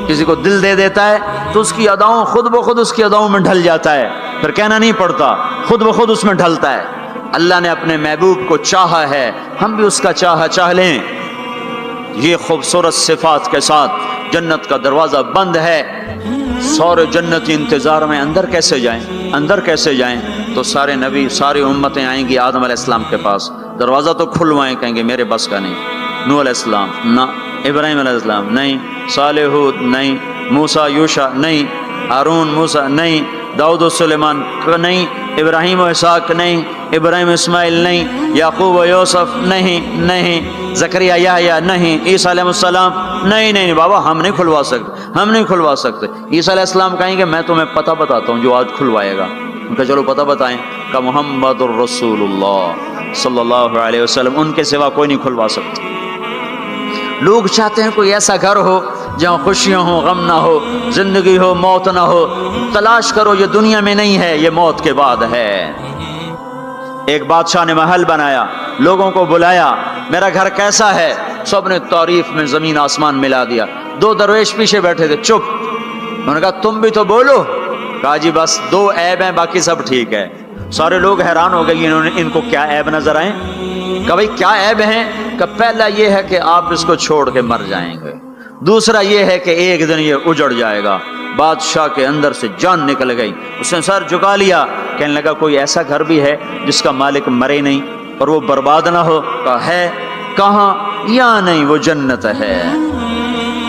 کسی کو دل دے دیتا ہے تو اس کی اداؤں خود بخود اس کی اداؤں میں ڈھل جاتا ہے، پھر کہنا نہیں پڑتا، خود بخود اس میں ڈھلتا ہے۔ اللہ نے اپنے محبوب کو چاہا ہے، ہم بھی اس کا چاہ لیں۔ یہ خوبصورت صفات کے ساتھ جنت کا دروازہ بند ہے، سارے جنتی انتظار میں اندر کیسے جائیں؟ تو سارے نبی ساری امتیں آئیں گی آدم علیہ السلام کے پاس، دروازہ تو کھلوائیں، کہیں گے میرے بس کا نہیں۔ نوح علیہ السلام نہ، ابراہیم علیہ السلام نہیں، صالح ہود نہیں، موسیٰ یوشع نہیں، ہارون موسیٰ نہیں، داؤد و سلیمان نہیں، ابراہیم و اسحاق نہیں، ابراہیم اسماعیل نہیں، یعقوب و یوسف نہیں، زکریا یحییٰ نہیں، عیسیٰ علیہ السلام نہیں بابا ہم نہیں کھلوا سکتے۔ عیسیٰ علیہ السلام کہیں گے میں تمہیں پتہ بتاتا ہوں جو آج کھلوائے گا۔ ان کا چلو پتہ بتائیں، کہ محمد الرسول اللہ صلی اللہ علیہ وسلم، ان کے سوا کوئی نہیں کھلوا سکتا۔ لوگ چاہتے ہیں کوئی ایسا گھر ہو جہاں خوشیاں ہو، غم نہ ہو، زندگی ہو، موت نہ ہو۔ تلاش کرو، یہ دنیا میں نہیں ہے، یہ موت کے بعد ہے۔ ایک بادشاہ نے محل بنایا، لوگوں کو بلایا، میرا گھر کیسا ہے؟ سب نے تعریف میں زمین آسمان ملا دیا۔ دو درویش پیچھے بیٹھے تھے، چپ۔ انہوں نے کہا تم بھی تو بولو، کہا جی بس 2 عیب ہیں باقی سب ٹھیک ہے. سارے لوگ حیران ہو گئے ان کو کیا عیب نظر آئے. کہ بھائی کیا عیب ہیں؟ کہ پہلا یہ ہے کہ آپ اس کو چھوڑ کے مر جائیں گے. دوسرا یہ ہے کہ ایک دن یہ اجڑ جائے گا. بادشاہ کے اندر سے جان نکل گئی. اس نے سر جھکا لیا. کہنے لگا کوئی ایسا گھر بھی ہے جس کا مالک مرے نہیں اور وہ برباد نہ ہو؟ کہا ہے. کہاں؟ یا نہیں وہ جنت ہے.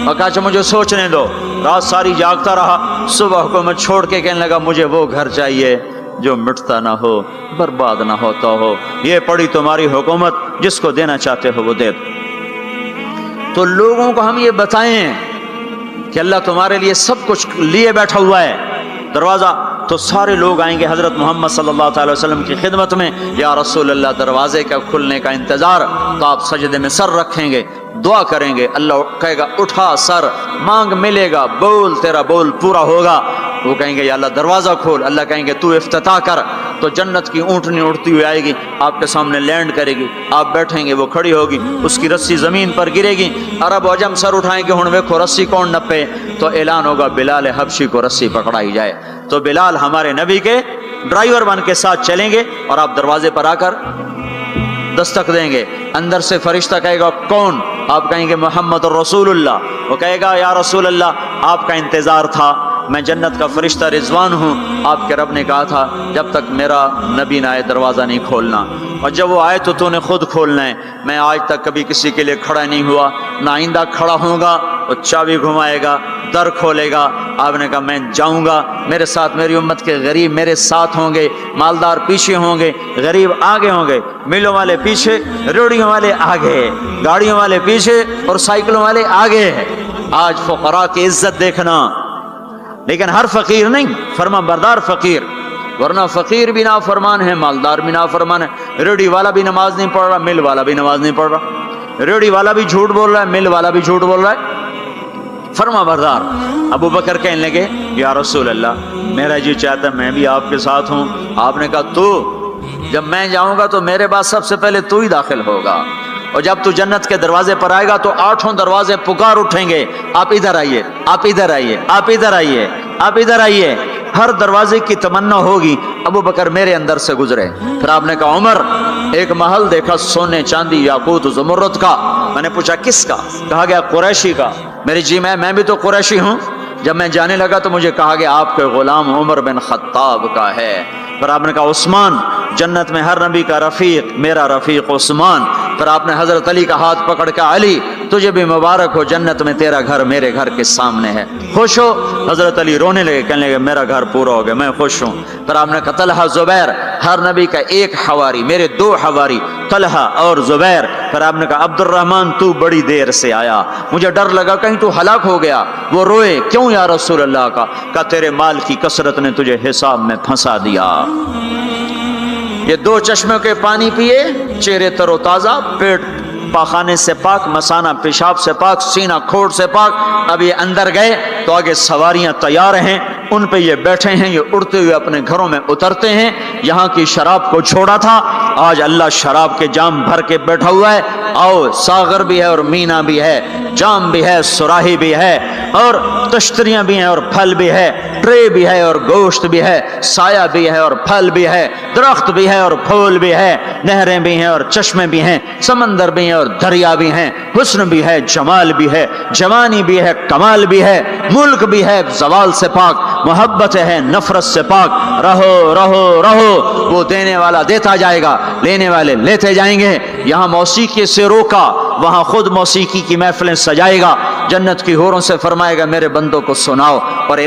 اور کہا اچھا مجھے سوچنے دو. رات ساری جاگتا رہا. صبح کو میں چھوڑ کے کہنے لگا مجھے وہ گھر چاہیے جو مٹتا نہ ہو برباد نہ ہوتا ہو. یہ پڑی تمہاری حکومت، جس کو دینا چاہتے ہو وہ دے دو. تو لوگوں کو ہم یہ بتائیں کہ اللہ تمہارے لیے سب کچھ لیے بیٹھا ہوا ہے. دروازہ تو سارے لوگ آئیں گے حضرت محمد صلی اللہ تعالی وسلم کی خدمت میں. یا رسول اللہ دروازے کا کھلنے کا انتظار. تو آپ سجدے میں سر رکھیں گے، دعا کریں گے. اللہ کہے گا اٹھا سر، مانگ ملے گا، بول تیرا بول پورا ہوگا. وہ کہیں گے یا اللہ دروازہ کھول. اللہ کہیں گے تو افتتاح کر. تو جنت کی اونٹنی اڑتی ہوئی آئے گی، آپ کے سامنے لینڈ کرے گی. آپ بیٹھیں گے، وہ کھڑی ہوگی، اس کی رسی زمین پر گرے گی. عرب و عجم سر اٹھائیں گے، ہن ویکھو رسی کون نپے. تو اعلان ہوگا بلال حبشی کو رسی پکڑائی جائے. تو بلال ہمارے نبی کے ڈرائیور بن کے ساتھ چلیں گے اور آپ دروازے پر آ کر دستک دیں گے. اندر سے فرشتہ کہے گا کون؟ آپ کہیں گے محمد رسول اللہ. وہ کہے گا یا رسول اللہ آپ کا انتظار تھا، میں جنت کا فرشتہ رضوان ہوں. آپ کے رب نے کہا تھا جب تک میرا نبی نہ آئے دروازہ نہیں کھولنا، اور جب وہ آئے تو نے خود کھولنا ہے. میں آج تک کبھی کسی کے لیے کھڑا نہیں ہوا، نہ آئندہ کھڑا ہوں گا. وہ چابی گھمائے گا، در کھولے گا. آپ نے کہا میں جاؤں گا، میرے ساتھ میری امت کے غریب میرے ساتھ ہوں گے، مالدار پیچھے ہوں گے، غریب آگے ہوں گے، ملوں والے پیچھے، روڑیوں والے آگے، گاڑیوں والے پیچھے اور سائیکلوں والے آگے. آج فقراء کی عزت دیکھنا، لیکن ہر فقیر نہیں، فرما بردار فقیر. ورنہ فقیر بھی نافرمان ہے، مالدار بھی نافرمان ہے. ریڑھی والا بھی نماز نہیں پڑھ رہا، مل والا بھی نماز نہیں پڑھ رہا. ریڑھی والا بھی جھوٹ بول رہا ہے، مل والا بھی جھوٹ بول رہا ہے. فرما بردار. ابو بکر کہنے لگے یا رسول اللہ میرا جی چاہتا ہے میں بھی آپ کے ساتھ ہوں. آپ نے کہا تو جب میں جاؤں گا تو میرے بعد سب سے پہلے تو ہی داخل ہوگا، اور جب تو جنت کے دروازے پر آئے گا تو 8 دروازے پکار اٹھیں گے، آپ ادھر آئیے، آپ ادھر آئیے، آپ ادھر آئیے، آپ ادھر آئیے. ہر دروازے کی تمنا ہوگی ابو بکر میرے اندر سے گزرے. پھر آپ نے کہا عمر ایک محل دیکھا سونے چاندی یاقوت زمرد کا. میں نے پوچھا کس کا؟ کہا گیا قریشی کا. میری جی میں بھی تو قریشی ہوں. جب میں جانے لگا تو مجھے کہا گیا آپ کے غلام عمر بن خطاب کا ہے. پھر آپ نے کہا عثمان، جنت میں ہر نبی کا رفیق میرا رفیق عثمان. پھر آپ نے حضرت علی کا ہاتھ پکڑ کے علی تجھے بھی مبارک ہو، جنت میں تیرا گھر میرے گھر کے سامنے ہے، خوش ہو. حضرت علی رونے لگے، کہنے لگے میرا گھر پورا ہو گیا، میں خوش ہوں. پھر آپ نے کہا طلحہ زبیر، ہر نبی کا ایک حواری، میرے 2 حواری طلحہ اور زبیر. پھر آپ نے کہا عبد الرحمن تو بڑی دیر سے آیا، مجھے ڈر لگا کہیں تو ہلاک ہو گیا. وہ روئے کیوں یا رسول اللہ کا؟ کہا تیرے مال کی کثرت نے تجھے حساب میں پھنسا دیا. یہ 2 چشموں کے پانی پیے، چہرے تر و تازہ، پیٹ پاخانے سے پاک، مسانہ پیشاب سے پاک، سینہ کھوڑ سے پاک. اب یہ اندر گئے تو آگے سواریاں تیار ہیں، ان پہ یہ بیٹھے ہیں، یہ اڑتے ہوئے اپنے گھروں میں اترتے ہیں. یہاں کی شراب کو چھوڑا تھا، آج اللہ شراب کے جام بھر کے بیٹھا ہوا ہے. آؤ ساغر بھی ہے اور مینا بھی ہے، جام بھی ہے، سراہی بھی ہے، اور تشتریاں بھی ہیں اور پھل بھی ہے، ٹرے بھی ہے اور گوشت بھی ہے، سایہ بھی ہے اور پھل بھی ہے، درخت بھی ہے اور پھول بھی ہے، نہریں بھی ہیں اور چشمے بھی ہیں، سمندر بھی ہیں اور دریا بھی ہیں، حسن بھی ہے، جمال بھی ہے، جوانی بھی ہے، کمال بھی ہے، ملک بھی ہے زوال سے پاک، محبت ہے نفرت سے پاک. رہو رہو رہو، وہ دینے والا دیتا جائے گا، لینے والے لیتے جائیں گے. یہاں موسیقی سے روکا، وہاں خود موسیقی کی محفلیں سجائے گا. جنت کی حوروں سے فرمائے گا میرے بندوں کو سناؤ. اور